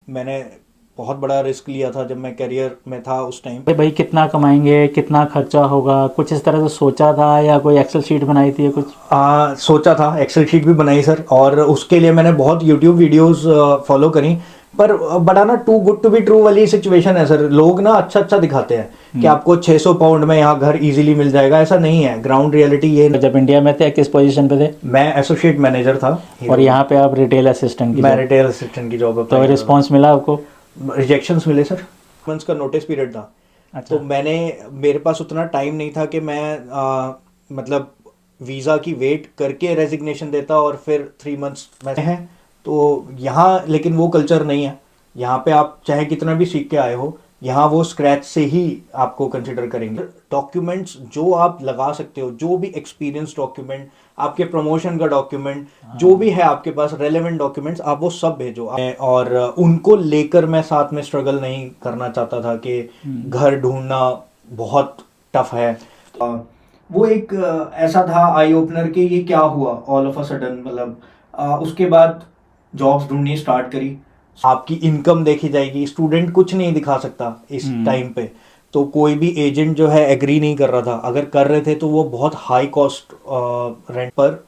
मैंने बहुत बड़ा रिस्क लिया था जब मैं करियर में था उस टाइम। भाई भाई कितना कमाएंगे, कितना खर्चा होगा, कुछ इस तरह से सोचा था या कोई एक्सेल शीट बनाई थी या कुछ? सोचा था, एक्सेल शीट भी बनाई सर, और उसके लिए मैंने बहुत यूट्यूब वीडियोस फॉलो करी। पर बड़ा ना too good to be true वाली सिचुएशन है सर। लोग ना अच्छा अच्छा दिखाते हैं कि आपको 600 पाउंड में यहाँ घर इजीली मिल जाएगा। ऐसा नहीं है, ग्राउंड रियलिटी ये। जब इंडिया में थे किस पोजीशन पे थे? मैं एसोसिएट मैनेजर था और हीरो में। यहाँ पे आप रिटेल असिस्टेंट की मैं जॉब? रिटेल असिस्टेंट की जॉब तो अप्लाई कर रहा रिस्पॉन्स मिला आपको? था। रिजेक्शंस मिले सर। मंथ्स का नोटिस पीरियड था। तो अच्छा। मेरे पास उतना टाइम नहीं था कि मैं मतलब वीज़ा की वेट करके रेजिग्नेशन देता और फिर 3 मंथ्स में है। तो यहाँ लेकिन वो कल्चर नहीं है। यहाँ पे आप चाहे कितना भी सीख के आए हो, यहाँ वो स्क्रैच से ही आपको कंसिडर करेंगे। डॉक्यूमेंट्स जो आप लगा सकते हो, जो भी एक्सपीरियंस डॉक्यूमेंट, आपके प्रमोशन का डॉक्यूमेंट, जो भी है आपके पास रेलेवेंट डॉक्यूमेंट्स, आप वो सब भेजो। और उनको लेकर मैं साथ में स्ट्रगल नहीं करना चाहता था कि घर ढूंढना बहुत टफ है। वो एक ऐसा था आई ओपनर कि ये क्या हुआ ऑल ऑफ अ सडन। मतलब उसके बाद जॉब्स ढूंढनी स्टार्ट करी। आपकी इनकम देखी जाएगी, स्टूडेंट कुछ नहीं दिखा सकता इस टाइम पे। तो कोई भी एजेंट जो है एग्री नहीं कर रहा था, अगर कर रहे थे तो वो बहुत हाई कॉस्ट रेंट पर।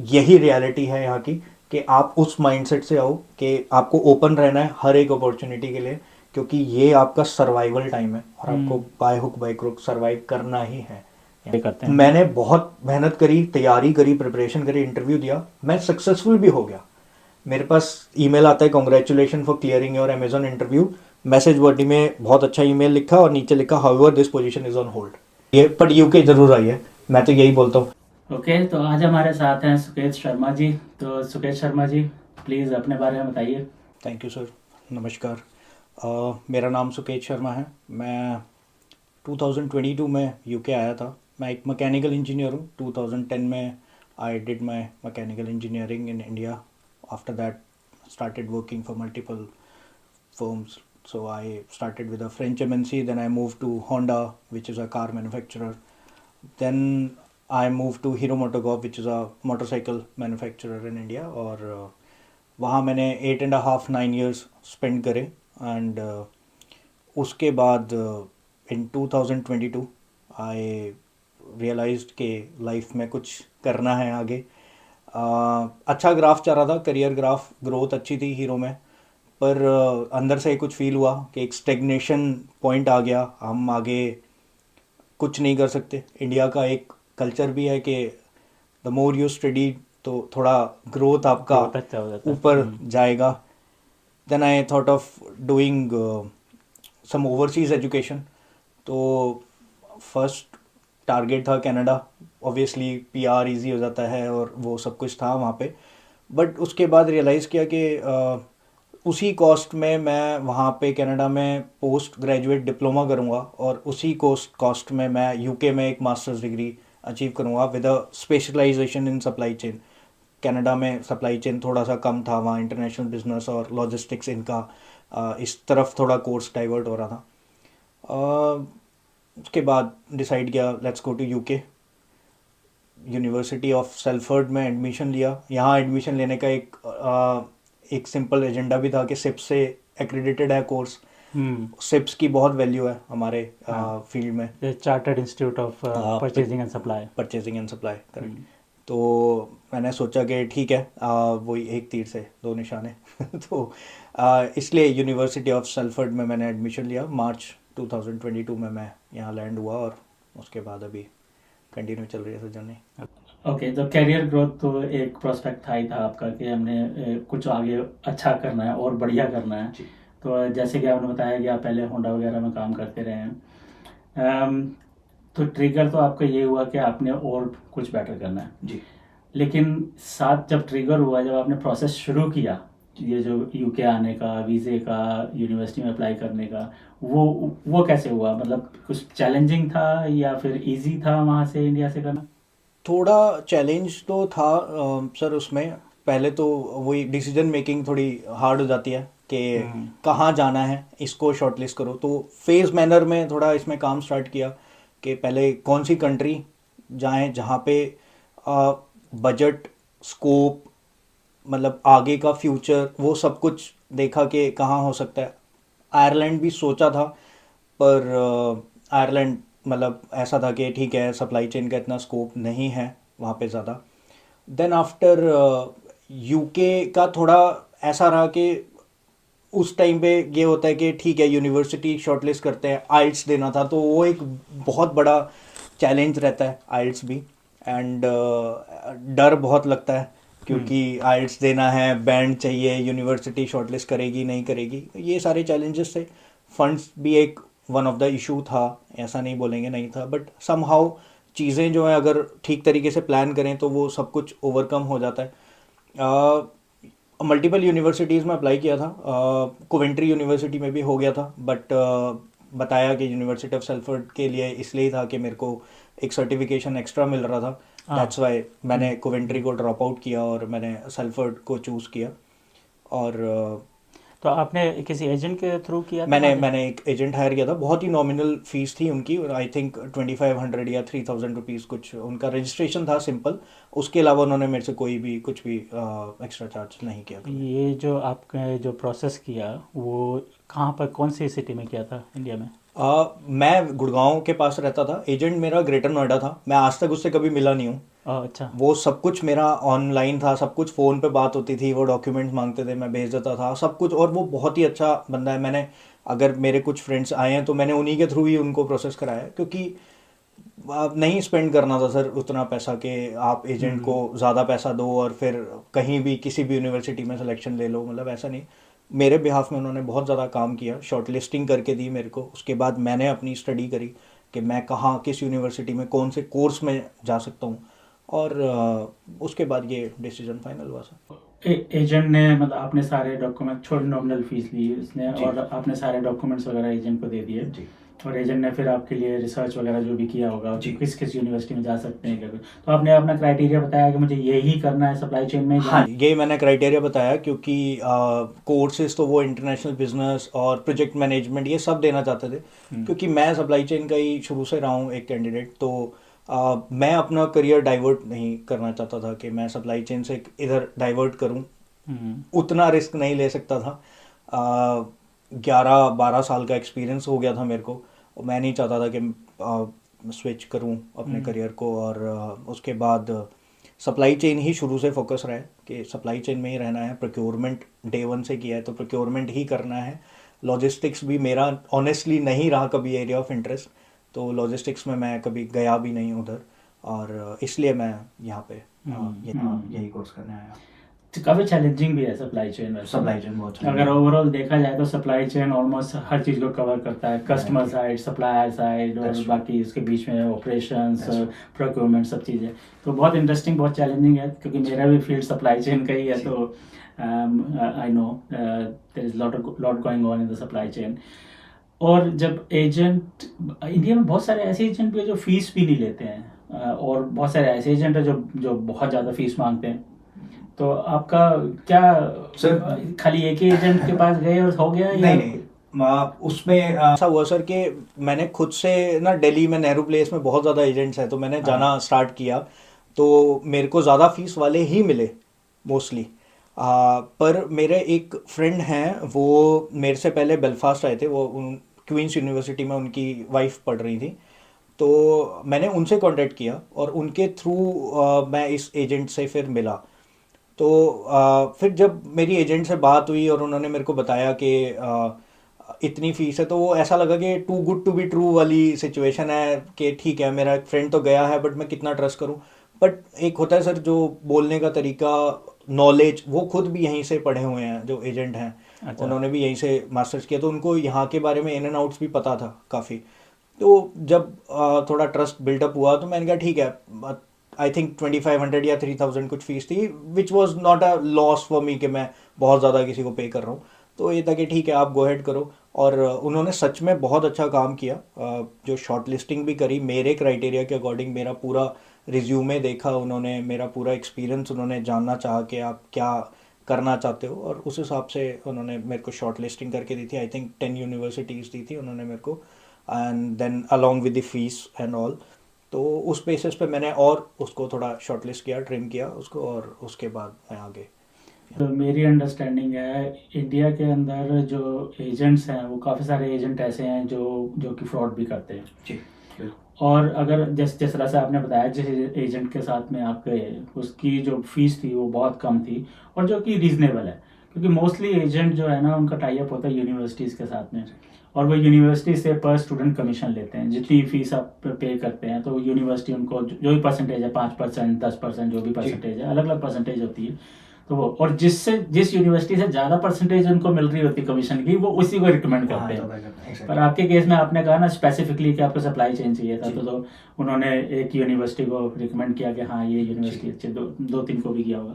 यही रियलिटी है यहाँ की कि आप उस माइंडसेट से आओ कि आपको ओपन रहना है हर एक अपॉर्चुनिटी के लिए, क्योंकि ये आपका सर्वाइवल टाइम है और आपको by hook by crook survive करना ही है। ये करते हैं। मैंने बहुत मेहनत करी, तैयारी करी, प्रिपरेशन करी, इंटरव्यू दिया, मैं सक्सेसफुल भी हो गया। मेरे पास ईमेल आता है, congratulation for clearing your Amazon interview. Message body में बहुत अच्छा ईमेल लिखा और नीचे लिखा however this position is on hold. ये पर यूके जरूर आई है, मैं तो यही बोलता हूँ। ओके, तो आज हमारे साथ हैं सुकेश शर्मा जी। तो सुकेश शर्मा जी, प्लीज़ अपने बारे में बताइए। Thank you sir. नमस्कार। मेरा नाम सुकेश शर्मा है। मैं 2022 में यूके आया था। मैं एक मैकेनिकल इंजीनियर हूँ। 2010 में I did my mechanical engineering in India. After that started working for multiple firms. So I started with a French MNC, then I moved to Honda, which is a car manufacturer. Then I moved to Hero MotoCorp, which is a motorcycle manufacturer in India. और वहाँ मैंने 8.5 9 years spend करे। And उसके बाद इन 2022 आई realised कि life में कुछ करना है आगे। अच्छा ग्राफ चल रहा था, करियर ग्राफ, ग्रोथ अच्छी थी हीरो में। पर अंदर से कुछ फील हुआ कि एक स्टेग्नेशन पॉइंट आ गया, हम आगे कुछ नहीं कर सकते। इंडिया का एक कल्चर भी है कि द मोर यू स्टडी तो थोड़ा ग्रोथ आपका ग्रोथ अच्छा हो जाता है। ऊपर जाएगा। Then I thought of doing some overseas education. तो फर्स्ट टारगेट था कनाडा। ऑब्वियसली पीआर इजी हो जाता है और वो सब कुछ था वहाँ पे। बट उसके बाद रियलाइज़ किया कि उसी कॉस्ट में मैं वहाँ पे कनाडा में पोस्ट ग्रेजुएट डिप्लोमा करूँगा और उसी कॉस्ट में मैं यूके में एक मास्टर्स डिग्री अचीव करूँगा with a specialisation in supply chain. Canada में सप्लाई चेन थोड़ा सा कम था, वहाँ इंटरनेशनल बिजनेस और लॉजिस्टिक्स इनका इस तरफ थोड़ा कोर्स डाइवर्ट हो रहा था। उसके बाद डिसाइड किया let's go to UK. University of Salford में एडमिशन लिया। यहाँ एडमिशन लेने का एक सिंपल एजेंडा भी था कि सिप्स से एक्रेडिटेड है कोर्स। सिप्स की बहुत वैल्यू है हमारे फील्ड में। Chartered institute of purchasing and supply. Purchasing and supply, correct. तो मैंने सोचा कि ठीक है, वही एक तीर से दो निशाने तो इसलिए यूनिवर्सिटी ऑफ सेल्फर्ड में मैंने एडमिशन लिया। मार्च 2022 में मैं यहाँ लैंड हुआ और उसके बाद अभी कंटिन्यू चल रही है जर्नी। ओके, तो कैरियर ग्रोथ तो एक प्रोस्पेक्ट था ही था आपका कि हमने कुछ आगे अच्छा करना है और बढ़िया करना है। जी तो जैसे कि आपने बताया कि आप पहले होंडा वगैरह में काम करते रहे हैं, तो ट्रिगर तो आपका ये हुआ कि आपने और कुछ बेटर करना है। जी। लेकिन साथ जब ट्रिगर हुआ, जब आपने प्रोसेस शुरू किया, ये जो यूके आने का, वीज़े का, यूनिवर्सिटी में अप्लाई करने का, वो कैसे हुआ? मतलब कुछ चैलेंजिंग था या फिर इजी था वहाँ से इंडिया से करना? थोड़ा चैलेंज तो था सर उसमें। पहले तो वही डिसीजन मेकिंग थोड़ी हार्ड हो जाती है कि कहाँ जाना है, इसको शॉर्टलिस्ट करो। तो फेज मैनर में थोड़ा इसमें काम स्टार्ट किया कि पहले कौन सी कंट्री जाएं जहाँ पे बजट, स्कोप, मतलब आगे का फ्यूचर वो सब कुछ देखा कि कहाँ हो सकता है। आयरलैंड भी सोचा था, पर आयरलैंड मतलब ऐसा था कि ठीक है सप्लाई चेन का इतना स्कोप नहीं है वहाँ पे ज़्यादा। देन आफ्टर यूके का थोड़ा ऐसा रहा कि उस टाइम पे ये होता है कि ठीक है यूनिवर्सिटी शॉर्टलिस्ट करते हैं, आइल्स देना था तो वो एक बहुत बड़ा चैलेंज रहता है आइल्स भी। एंड डर बहुत लगता है हम्म। क्योंकि आइल्स देना है, बैंड चाहिए, यूनिवर्सिटी शॉर्टलिस्ट करेगी नहीं करेगी, ये सारे चैलेंजेस थे। फंड्स भी एक वन ऑफ द इशू था, ऐसा नहीं बोलेंगे नहीं था, बट सम हाउ चीज़ें जो है अगर ठीक तरीके से प्लान करें तो वो सब कुछ ओवरकम हो जाता है। मल्टीपल यूनिवर्सिटीज़ में अप्लाई किया था, कोवेंट्री यूनिवर्सिटी में भी हो गया था, बट बताया कि यूनिवर्सिटी ऑफ सल्फर्ड के लिए इसलिए था कि मेरे को एक सर्टिफिकेशन एक्स्ट्रा मिल रहा था, हाँ। दैट्स वाई मैंने कोवेंट्री हम्म। को ड्रॉप आउट किया और मैंने सल्फर्ड को चूज़ किया। और तो आपने किसी एजेंट के थ्रू किया था मैंने वहाँ मैंने एक एजेंट हायर किया था, बहुत ही नॉमिनल फीस थी उनकी, आई थिंक 2500 या 3000 रुपीज़ कुछ उनका रजिस्ट्रेशन था सिंपल। उसके अलावा उन्होंने मेरे से कोई भी कुछ भी एक्स्ट्रा चार्ज नहीं किया पे? कभी। ये जो आपने जो प्रोसेस किया वो कहाँ पर, कौन सी सिटी में किया था इंडिया में? मैं गुड़गांव के पास रहता था, एजेंट मेरा ग्रेटर नोएडा था, मैं आज तक उससे कभी मिला नहीं हूँ। अच्छा। वो सब कुछ मेरा ऑनलाइन था, सब कुछ फ़ोन पे बात होती थी, वो डॉक्यूमेंट्स मांगते थे मैं भेज देता था सब कुछ, और वो बहुत ही अच्छा बंदा है। मैंने अगर मेरे कुछ फ्रेंड्स आए हैं तो मैंने उन्हीं के थ्रू ही उनको प्रोसेस कराया है, क्योंकि आप नहीं स्पेंड करना था सर उतना पैसा कि आप एजेंट को हम्म। ज़्यादा पैसा दो और फिर कहीं भी किसी भी यूनिवर्सिटी में सिलेक्शन ले लो, मतलब ऐसा नहीं। मेरे बिहाफ में उन्होंने बहुत ज़्यादा काम किया, शॉर्ट लिस्टिंग करके दी मेरे को, उसके बाद मैंने अपनी स्टडी करी कि मैं कहाँ किस यूनिवर्सिटी में कौन से कोर्स में जा सकता हूँ, और उसके बाद ये डिसीजन फाइनल हुआ सर। एजेंट ने मतलब आपने सारे डॉक्यूमेंट, छोटी नॉमिनल फीस ली उसने, जी और आपने सारे डॉक्यूमेंट्स वगैरह एजेंट को दे दिए, जी और एजेंट ने फिर आपके लिए रिसर्च वगैरह जो भी किया होगा कि जी किस किस यूनिवर्सिटी में जा सकते हैं जी। क्या कुछ, तो आपने अपना क्राइटेरिया बताया कि मुझे यही करना है, सप्लाई चेन में ही हाँ, जाना ये मैंने क्राइटेरिया बताया क्योंकि कोर्सेज तो वो इंटरनेशनल बिजनेस और प्रोजेक्ट मैनेजमेंट ये सब देना चाहते थे, है। क्योंकि मैं सप्लाई चेन का ही शुरू से रहा हूँ एक कैंडिडेट, तो मैं अपना करियर डाइवर्ट नहीं करना चाहता था कि मैं सप्लाई चेन से इधर डाइवर्ट करूँ, हम्म। उतना रिस्क नहीं ले सकता था। 11-12 साल का एक्सपीरियंस हो गया था मेरे को, और मैं नहीं चाहता था कि स्विच करूं अपने हम्म। करियर को, और उसके बाद सप्लाई चेन ही शुरू से फोकस रहा है कि सप्लाई चेन में ही रहना है। प्रोक्योरमेंट डे वन से किया है तो प्रोक्योरमेंट ही करना है। लॉजिस्टिक्स भी मेरा ऑनेस्टली नहीं रहा कभी एरिया ऑफ इंटरेस्ट, तो लॉजिस्टिक्स में मैं कभी गया भी नहीं उधर, और इसलिए मैं यहाँ पे यही कोर्स करने आया। तो काफ़ी चैलेंजिंग भी है सप्लाई चेन वैसे। सप्लाई चेन बहुत अगर challenging है। ओवरऑल देखा जाए तो सप्लाई चेन ऑलमोस्ट हर चीज़ को कवर करता है, customer Right. Side, supplier side, और That's true. बाकी इसके बीच में ऑपरेशंस, That's true. प्रोक्योरमेंट, सब चीज़ें। तो बहुत इंटरेस्टिंग, बहुत चैलेंजिंग है, क्योंकि मेरा भी फील्ड सप्लाई चेन का ही है, जी तो I know there is lot going on in the supply chain. और जब एजेंट, इंडिया में बहुत सारे ऐसे एजेंट भी हैं जो फीस भी नहीं लेते हैं, और बहुत सारे ऐसे एजेंट हैं जो जो बहुत ज़्यादा फीस मांगते हैं। तो आपका क्या, सर खाली एक ही एजेंट के पास गए और हो गया, या नहीं नहीं, उसमें ऐसा हुआ सर कि मैंने खुद से ना, दिल्ली में नेहरू प्लेस में बहुत ज़्यादा एजेंट्स हैं, तो मैंने हाँ। जाना स्टार्ट किया, तो मेरे को ज़्यादा फीस वाले ही मिले मोस्टली। पर मेरे एक फ्रेंड हैं, वो मेरे से पहले बेलफास्ट आए थे, वो क्वींस यूनिवर्सिटी में उनकी वाइफ पढ़ रही थी, तो मैंने उनसे कांटेक्ट किया और उनके थ्रू मैं इस एजेंट से फिर मिला। तो फिर जब मेरी एजेंट से बात हुई और उन्होंने मेरे को बताया कि इतनी फीस है, तो वो ऐसा लगा कि too good to be true वाली सिचुएशन है कि ठीक है मेरा एक फ्रेंड तो गया है बट मैं कितना ट्रस्ट करूं। बट एक होता है सर जो बोलने का तरीका, नॉलेज, वो खुद भी यहीं से पढ़े हुए हैं जो एजेंट हैं, अच्छा। उन्होंने भी यहीं से मास्टर्स किया, तो उनको यहाँ के बारे में इन एंड आउट्स भी पता था काफ़ी। तो जब थोड़ा ट्रस्ट बिल्डअप हुआ तो मैंने कहा ठीक है, आई थिंक 2500 या 3000 कुछ फीस थी, which was not a loss for me कि मैं बहुत ज़्यादा किसी को पे कर रहा हूँ। तो ये था कि ठीक है आप गो हेड करो, और उन्होंने सच में बहुत अच्छा काम किया। जो शॉर्ट लिस्टिंग भी करी मेरे क्राइटेरिया के अकॉर्डिंग, मेरा पूरा रिज्यूमे देखा उन्होंने, मेरा पूरा एक्सपीरियंस उन्होंने जानना चाहा कि आप क्या करना चाहते हो, और उस हिसाब से उन्होंने मेरे को शॉर्ट लिस्टिंग करके दी थी। आई थिंक 10 यूनिवर्सिटीज़ दी थी उन्होंने मेरे को, and then along with the fees and all. तो उस बेसिस पे मैंने और उसको थोड़ा शॉर्टलिस्ट किया, ट्रिम किया उसको, और उसके बाद मैं आगे। तो मेरी अंडरस्टैंडिंग है इंडिया के अंदर जो एजेंट्स हैं वो काफ़ी सारे एजेंट ऐसे हैं जो कि फ्रॉड भी करते हैं। जी और अगर जिस तरह से आपने बताया जिस एजेंट के साथ में आप गए उसकी जो फीस थी वो बहुत कम थी और जो कि रीज़नेबल है, क्योंकि मोस्टली एजेंट जो है ना उनका टाई अप होता है यूनिवर्सिटीज़ के साथ में, और वो यूनिवर्सिटी से पर स्टूडेंट कमीशन लेते हैं। जितनी फीस आप पे करते हैं तो यूनिवर्सिटी उनको जो भी परसेंटेज है 5%, 10%, जो भी परसेंटेज है, अलग अलग परसेंटेज होती है। तो वो और जिस यूनिवर्सिटी से ज़्यादा परसेंटेज उनको मिल रही होती कमीशन की वो उसी को रिकमेंड हाँ करते तो हैं। exactly. पर आपके केस में आपने कहा ना स्पेसिफिकली कि आपको सप्लाई चेन चाहिए था, जी तो उन्होंने एक यूनिवर्सिटी को रिकमेंड किया कि हाँ ये यूनिवर्सिटी जी अच्छी, दो तीन को भी किया होगा।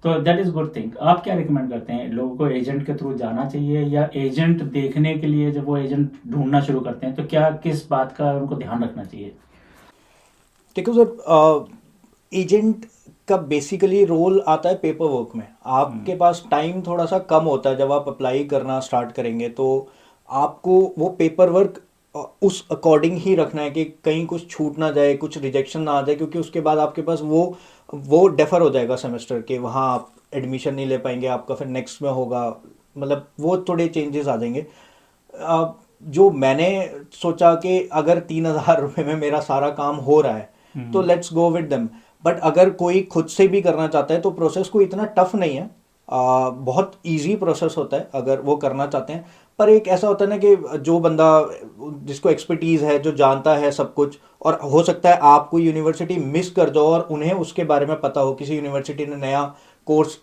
तो दैट इज़ गुड थिंग। आप क्या रिकमेंड करते हैं, लोगों को एजेंट के थ्रू जाना चाहिए या एजेंट देखने के लिए जब वो एजेंट ढूंढना शुरू करते हैं तो क्या किस बात का उनको ध्यान रखना चाहिए? देखो सर, एजेंट का बेसिकली रोल आता है पेपर वर्क में। आपके पास टाइम थोड़ा सा कम होता है जब आप अप्लाई करना स्टार्ट करेंगे, तो आपको वो पेपर वर्क उस अकॉर्डिंग ही रखना है कि कहीं कुछ छूट ना जाए, कुछ रिजेक्शन ना आ जाए, क्योंकि उसके बाद आपके पास वो डेफर हो जाएगा सेमेस्टर के, वहाँ आप एडमिशन नहीं ले पाएंगे, आपका फिर नेक्स्ट में होगा, मतलब वो थोड़े चेंजेस आ जाएंगे। जो मैंने सोचा कि अगर 3,000 रुपये में मेरा सारा काम हो रहा है तो let's go with them. But अगर कोई खुद से भी करना चाहता है तो प्रोसेस को इतना टफ नहीं है, बहुत इजी प्रोसेस होता है अगर वो करना चाहते हैं। पर एक ऐसा होता है ना कि जो बंदा जिसको एक्सपर्टीज़ है, जो जानता है सब कुछ, और हो सकता है आप कोई यूनिवर्सिटी मिस कर जाओ और उन्हें उसके बारे में पता हो, किसी यूनिवर्सिटी ने नया कोर्स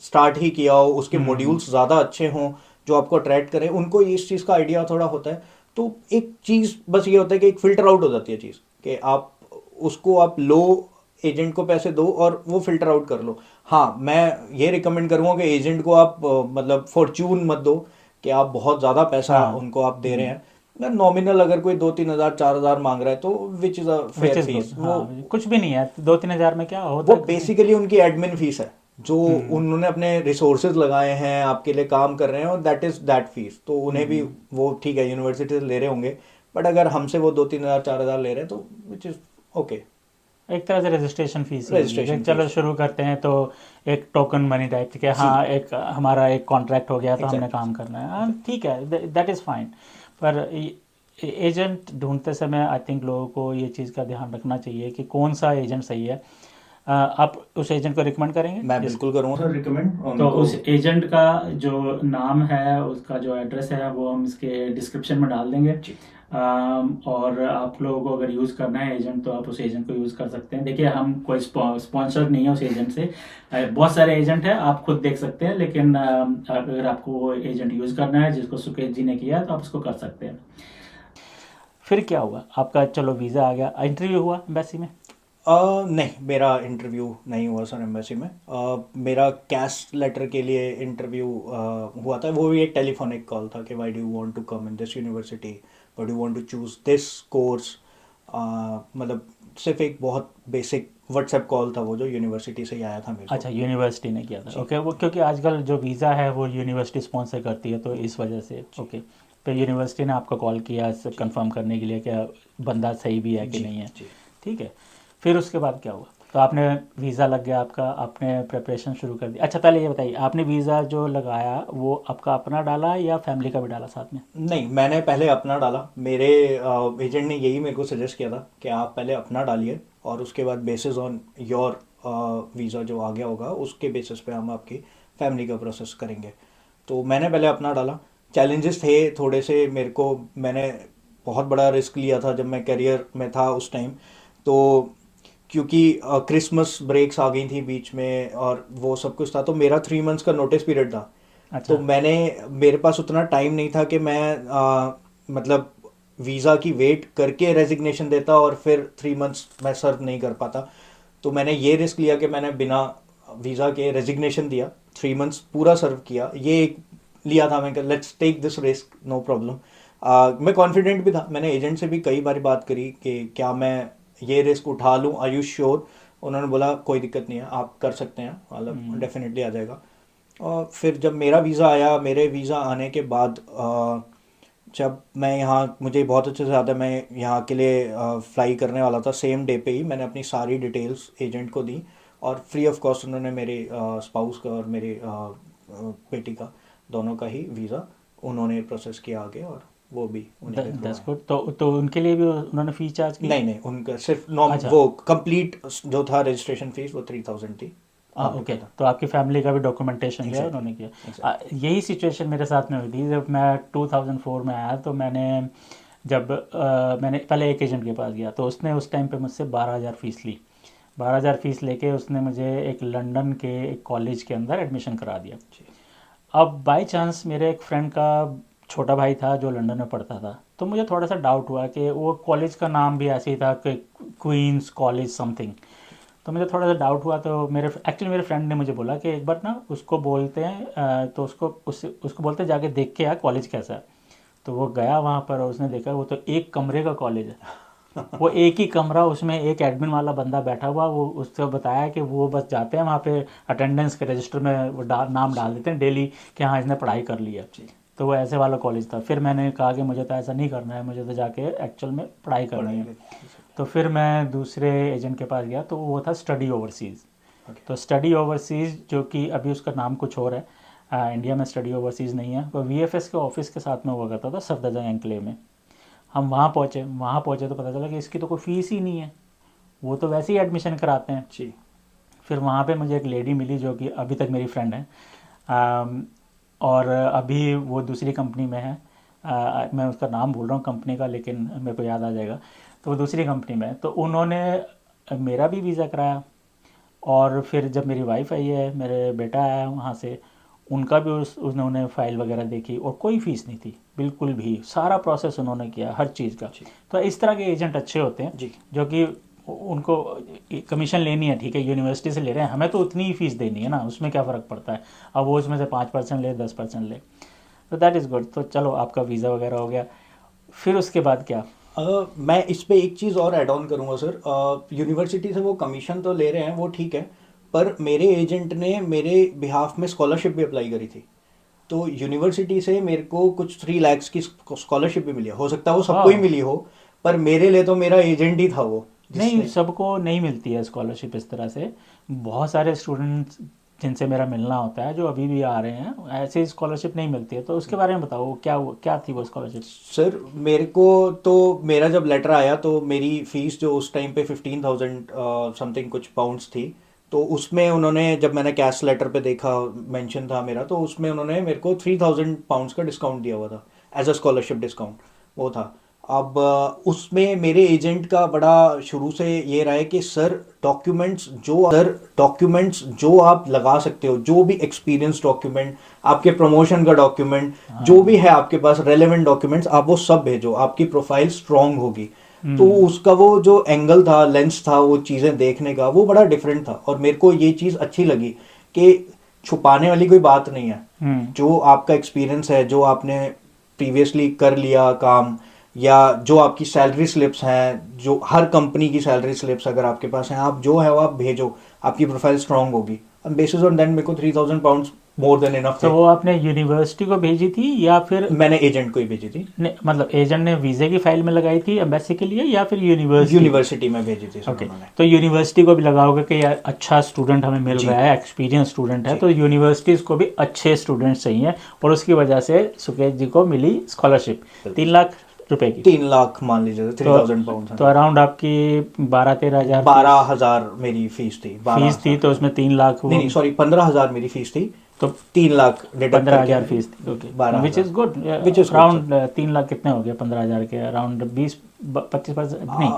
स्टार्ट ही किया हो, उसके मॉड्यूल्स ज़्यादा अच्छे हों जो आपको अट्रैक्ट करें, उनको इस चीज़ का आइडिया थोड़ा होता है। तो एक चीज़ बस ये होता है कि एक फ़िल्टर आउट हो जाती है चीज़, कि आप उसको आप लो, एजेंट को पैसे दो और वो फ़िल्टर आउट कर लो। हाँ, मैं ये रिकमेंड करूँगा कि एजेंट को आप मतलब फॉर्च्यून मत दो कि आप बहुत ज़्यादा पैसा हाँ। उनको आप दे रहे हैं। नॉमिनल अगर कोई 2-3 हज़ार 4,000 मांग रहा है तो which is a which fair is good. Fees. हाँ, कुछ भी नहीं है, 2-3 हज़ार में क्या होता वो है किसी। बेसिकली उनकी एडमिन फीस है, जो उन्होंने अपने रिसोर्सेज लगाए हैं, आपके लिए काम कर रहे हैं, और दैट इज दैट फीस। तो उन्हें भी वो ठीक है, यूनिवर्सिटी से ले रहे होंगे, बट अगर हमसे वो 2-3 हज़ार 4,000 ले रहे हैं तो विच इज ओके। एक तरह से रजिस्ट्रेशन फीस ही होगी कि रजिस्ट्रेशन चलो फीस शुरू करते हैं तो एक टोकन मनी टाइप के, जी, हाँ एक हमारा एक कॉन्ट्रैक्ट हो गया तो हमने एग्जैक्टली काम करना है, हाँ एग्जैक्टली। ठीक है, दैट इज़ फाइन। पर एजेंट ढूंढते समय आई थिंक लोगों को ये चीज़ का ध्यान रखना चाहिए कि कौन सा एजेंट सही है। आप उस एजेंट को रिकमेंड करेंगे मैं जिस बिल्कुल करूँगा सर रिकमेंड तो उनको। उस एजेंट का जो नाम है उसका जो एड्रेस है वो हम इसके डिस्क्रिप्शन में डाल देंगे। जी और आप लोगों को अगर यूज़ करना है एजेंट तो आप उस एजेंट को यूज़ कर सकते हैं। देखिए हम कोई स्पॉन्सर नहीं है उस एजेंट से, बहुत सारे एजेंट हैं आप खुद देख सकते हैं, लेकिन अगर आपको वो एजेंट यूज़ करना है जिसको सुकेश जी ने किया है तो आप उसको कर सकते हैं। फिर क्या हुआ आपका, चलो वीज़ा आ गया, इंटरव्यू हुआ एम्बेसी में? नहीं, मेरा इंटरव्यू नहीं हुआ सर एम्बेसी में। मेरा कैस्ट लेटर के लिए इंटरव्यू हुआ था, वो भी एक टेलीफोनिक कॉल था कि why do you want to come in this university, why do you want to choose this course. मतलब सिर्फ एक बहुत बेसिक व्हाट्सएप कॉल था वो, जो यूनिवर्सिटी से ही आया था मेरे को। अच्छा, यूनिवर्सिटी ने किया था, जी ओके। वो क्योंकि आजकल जो वीज़ा है वो यूनिवर्सिटी स्पॉन्सर करती है तो इस वजह से, जी ओके। तो यूनिवर्सिटी ने आपको कॉल किया जी कंफर्म करने के लिए कि बंदा सही भी है कि जी नहीं है, जी। ठीक है। फिर उसके बाद क्या हुआ? तो आपने वीज़ा लग गया आपका, आपने प्रिपरेशन शुरू कर दी। अच्छा पहले ये बताइए, आपने वीज़ा जो लगाया वो आपका अपना डाला या फैमिली का भी डाला साथ में? नहीं, मैंने पहले अपना डाला। मेरे एजेंट ने यही मेरे को सजेस्ट किया था कि आप पहले अपना डालिए और उसके बाद बेसिस ऑन योर वीज़ा जो आ गया होगा उसके बेसिस पे हम आपकी फैमिली का प्रोसेस करेंगे। तो मैंने पहले अपना डाला। चैलेंजेस थे थोड़े से मेरे को, मैंने बहुत बड़ा रिस्क लिया था जब मैं करियर में था उस टाइम। तो क्योंकि क्रिसमस ब्रेक्स आ गई थी बीच में और वो सब कुछ था, तो मेरा 3 मंथ्स का नोटिस पीरियड था। तो अच्छा। मेरे पास उतना टाइम नहीं था कि मैं मतलब वीज़ा की वेट करके रेजिग्नेशन देता और फिर 3 मंथ्स मैं सर्व नहीं कर पाता। तो मैंने ये रिस्क लिया कि मैंने बिना वीज़ा के रेजिग्नेशन दिया, 3 मंथ्स पूरा सर्व किया। ये एक लिया था मैं, let's take this risk, no problem. मैं कॉन्फिडेंट भी था, मैंने एजेंट से भी कई बार बात करी कि क्या मैं ये रिस्क उठा लूँ, आर यू श्योर। उन्होंने बोला कोई दिक्कत नहीं है, आप कर सकते हैं, मतलब डेफिनेटली आ जाएगा। और फिर जब मेरा वीज़ा आया, मेरे वीज़ा आने के बाद जब मैं यहाँ, मुझे बहुत अच्छे से याद है, मैं यहाँ के लिए फ़्लाई करने वाला था, सेम डे पे ही मैंने अपनी सारी डिटेल्स एजेंट को दी और फ्री ऑफ कॉस्ट उन्होंने मेरे स्पाउस का और मेरे बेटी का दोनों का ही वीज़ा उन्होंने प्रोसेस किया आगे, और वो भी उन्हीं के थ्रू दैट्स आया। गुड। तो उनके लिए भी उन्होंने फीस चार्ज की? नहीं नहीं, उनका सिर्फ नॉम अच्छा। वो कंप्लीट जो था रजिस्ट्रेशन फीस वो 3000 थी, बाकी ओके, का था। तो आपकी फैमिली का भी डॉक्यूमेंटेशन लिया एग्जैक्टली उन्होंने किया। एग्जैक्टली। यही सिचुएशन मेरे साथ में हुई थी जब मैं 2004 में आया। तो मैंने पहले एक एजेंट के पास गया, तो उसने उस टाइम पे मुझसे 12,000 फ़ीस ली। 12,000 फ़ीस लेके उसने मुझे एक लंदन के एक कॉलेज के अंदर एडमिशन करा दिया। जी अब बाय चांस मेरे एक फ्रेंड का छोटा भाई था जो लंदन में पढ़ता था, तो मुझे थोड़ा सा डाउट हुआ कि वो कॉलेज का नाम भी ऐसे ही था कि क्वींस कॉलेज समथिंग। तो मुझे थोड़ा सा डाउट हुआ, तो मेरे फ्रेंड ने मुझे बोला कि एक बार ना उसको बोलते हैं, तो उसको बोलते हैं जाके देख के यार कॉलेज कैसा है। तो वो गया वहाँ पर और उसने देखा वो तो एक कमरे का कॉलेज है। वो एक ही कमरा, उसमें एक एडमिन वाला बंदा बैठा हुआ। वो उसको बताया कि वो बस जाते हैं वहाँ पे अटेंडेंस के रजिस्टर में वो नाम डाल देते हैं डेली कि हाँ इसने पढ़ाई कर ली है। जी। तो वो ऐसे वाला कॉलेज था। फिर मैंने कहा कि मुझे तो ऐसा नहीं करना है, मुझे तो जाके एक्चुअल में पढ़ाई करनी पढ़ाई है। करनी तो फिर मैं दूसरे एजेंट के पास गया, तो वो था स्टडी ओवरसीज़। ओके। तो स्टडी ओवरसीज़ जो कि अभी उसका नाम कुछ और है, इंडिया में स्टडी ओवरसीज़ नहीं है, वो वीएफएस के ऑफिस के साथ में हुआ करता था सफदरजंग एनक्लेव में। हम वहाँ पहुँचे तो पता चला कि इसकी तो कोई फ़ीस ही नहीं है, वो तो वैसे ही एडमिशन कराते हैं। जी फिर वहाँ पे मुझे एक लेडी मिली जो कि अभी तक मेरी फ्रेंड है, और अभी वो दूसरी कंपनी में है। मैं उसका नाम भूल रहा हूँ कंपनी का, लेकिन मेरे को याद आ जाएगा। तो वो दूसरी कंपनी में है, तो उन्होंने मेरा भी वीज़ा कराया। और फिर जब मेरी वाइफ आई है, मेरे बेटा आया वहाँ से, उनका भी उन्होंने फ़ाइल वगैरह देखी और कोई फ़ीस नहीं थी बिल्कुल भी। सारा प्रोसेस उन्होंने किया हर चीज़ का। जी तो इस तरह के एजेंट अच्छे होते हैं जी जो कि उनको कमीशन लेनी है, ठीक है, यूनिवर्सिटी से ले रहे हैं, हमें तो उतनी ही फ़ीस देनी है ना, उसमें क्या फ़र्क पड़ता है। अब वो उसमें से 5% ले 10% ले, तो दैट इज़ गुड। तो चलो आपका वीज़ा वगैरह हो गया, फिर उसके बाद क्या? मैं इस पे एक चीज़ और ऐड ऑन करूँगा सर। यूनिवर्सिटी से वो कमीशन तो ले रहे हैं, वो ठीक है, पर मेरे एजेंट ने मेरे बिहाफ में स्कॉलरशिप भी अप्लाई करी थी। तो यूनिवर्सिटी से मेरे को कुछ 3 lakhs की स्कॉलरशिप भी मिली है। हो सकता है वो सबको ही हाँ, मिली हो, पर मेरे लिए तो मेरा एजेंट ही था वो नहीं, जिसने। सबको नहीं मिलती है स्कॉलरशिप इस तरह से। बहुत सारे स्टूडेंट्स जिनसे मेरा मिलना होता है जो अभी भी आ रहे हैं, ऐसे स्कॉलरशिप नहीं मिलती है। तो उसके बारे में बताओ, क्या थी वो स्कॉलरशिप? सर मेरे को तो मेरा जब लेटर आया तो मेरी फीस जो उस टाइम पे 15,000 समथिंग कुछ पाउंड्स थी, तो उसमें उन्होंने, जब मैंने कैश लेटर पे देखा मेंशन था मेरा, तो उसमें उन्होंने मेरे को 3,000 पाउंड्स का डिस्काउंट दिया हुआ था एज अ स्कॉलरशिप डिस्काउंट, वो था। अब उसमें मेरे एजेंट का बड़ा शुरू से ये रहा है कि सर डॉक्यूमेंट्स जो आप लगा सकते हो, जो भी एक्सपीरियंस डॉक्यूमेंट, आपके प्रमोशन का डॉक्यूमेंट, जो भी हाँ। है आपके पास रेलेवेंट डॉक्यूमेंट्स, आप वो सब भेजो, आपकी प्रोफाइल स्ट्रांग होगी। तो हम्म। उसका वो जो एंगल था, लेंस था, वो चीज़ें देखने का वो बड़ा डिफरेंट था, और मेरे को ये चीज़ अच्छी लगी कि छुपाने वाली कोई बात नहीं है। हम्म। जो आपका एक्सपीरियंस है, जो आपने प्रीवियसली कर लिया काम, या जो आपकी सैलरी स्लिप्स हैं, जो हर कंपनी की सैलरी स्लिप्स अगर आपके पास हैं, आप जो है वो आप भेजो, आपकी प्रोफाइल स्ट्रांग होगी। बेसिस ऑन दैट मेरे को 3,000 पाउंड्स मोर देन इनफ तो थे। वो आपने यूनिवर्सिटी को भेजी थी या फिर मैंने एजेंट को ही भेजी थी। मतलब एजेंट ने वीज़े की फाइल में लगाई थी एम्बेसी के लिए या फिर यूनिवर्सिटी को? यूनिवर्सिटी में भेजी थी सर ओके। उन्होंने। तो यूनिवर्सिटी को भी लगाओगे कि यार अच्छा स्टूडेंट हमें मिल जी रहा है, एक्सपीरियंस स्टूडेंट है, जी। तो यूनिवर्सिटीज़ को भी अच्छे स्टूडेंट्स चाहिए। और उसकी वजह से सुकेश जी को मिली स्कॉलरशिप बिल्कुल। 3 लाख रुपए की। 3 लाख मान लीजिए, तो 3,000 पाउंड। तो अराउंड आपकी 12-13 हज़ार फीस 12,000 मेरी फीस थी, बारह फीस थी, हजार तो उसमें 3 लाख नहीं वो, नहीं सॉरी, 15,000 मेरी फीस थी। तो 3 लाख डिडक्ट 15 हज़ार करके फीस थी। ओके, बारह विच इज़ हजार good. Which is good sir. Around 3 lakh कितने हो गए 15 हज़ार के? अराउंड 20-25% नहीं,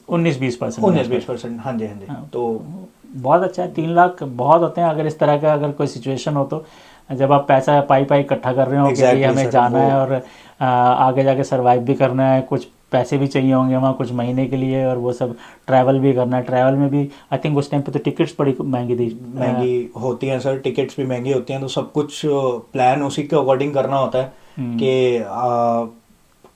19-20% के 19-20 आसपास। परसेंट, हाँ जी हाँ जी। हाँ, तो बहुत अच्छा है। 3 लाख बहुत होते हैं अगर इस तरह का अगर कोई सिचुएशन हो तो। जब आप पैसा पाई पाई इकट्ठा कर रहे हो कि भाई एग्जैक्टली हमें सर जाना वो। है और आगे जाके सरवाइव भी करना है, कुछ पैसे भी चाहिए होंगे वहाँ कुछ महीने के लिए, और वो सब ट्रैवल भी करना है। ट्रैवल में भी आई थिंक उस टाइम पे तो टिकट्स बड़ी महंगी थी। महंगी होती हैं सर, टिकट्स भी महंगी होती हैं, तो सब कुछ प्लान उसी के अकॉर्डिंग करना होता है हम्म। कि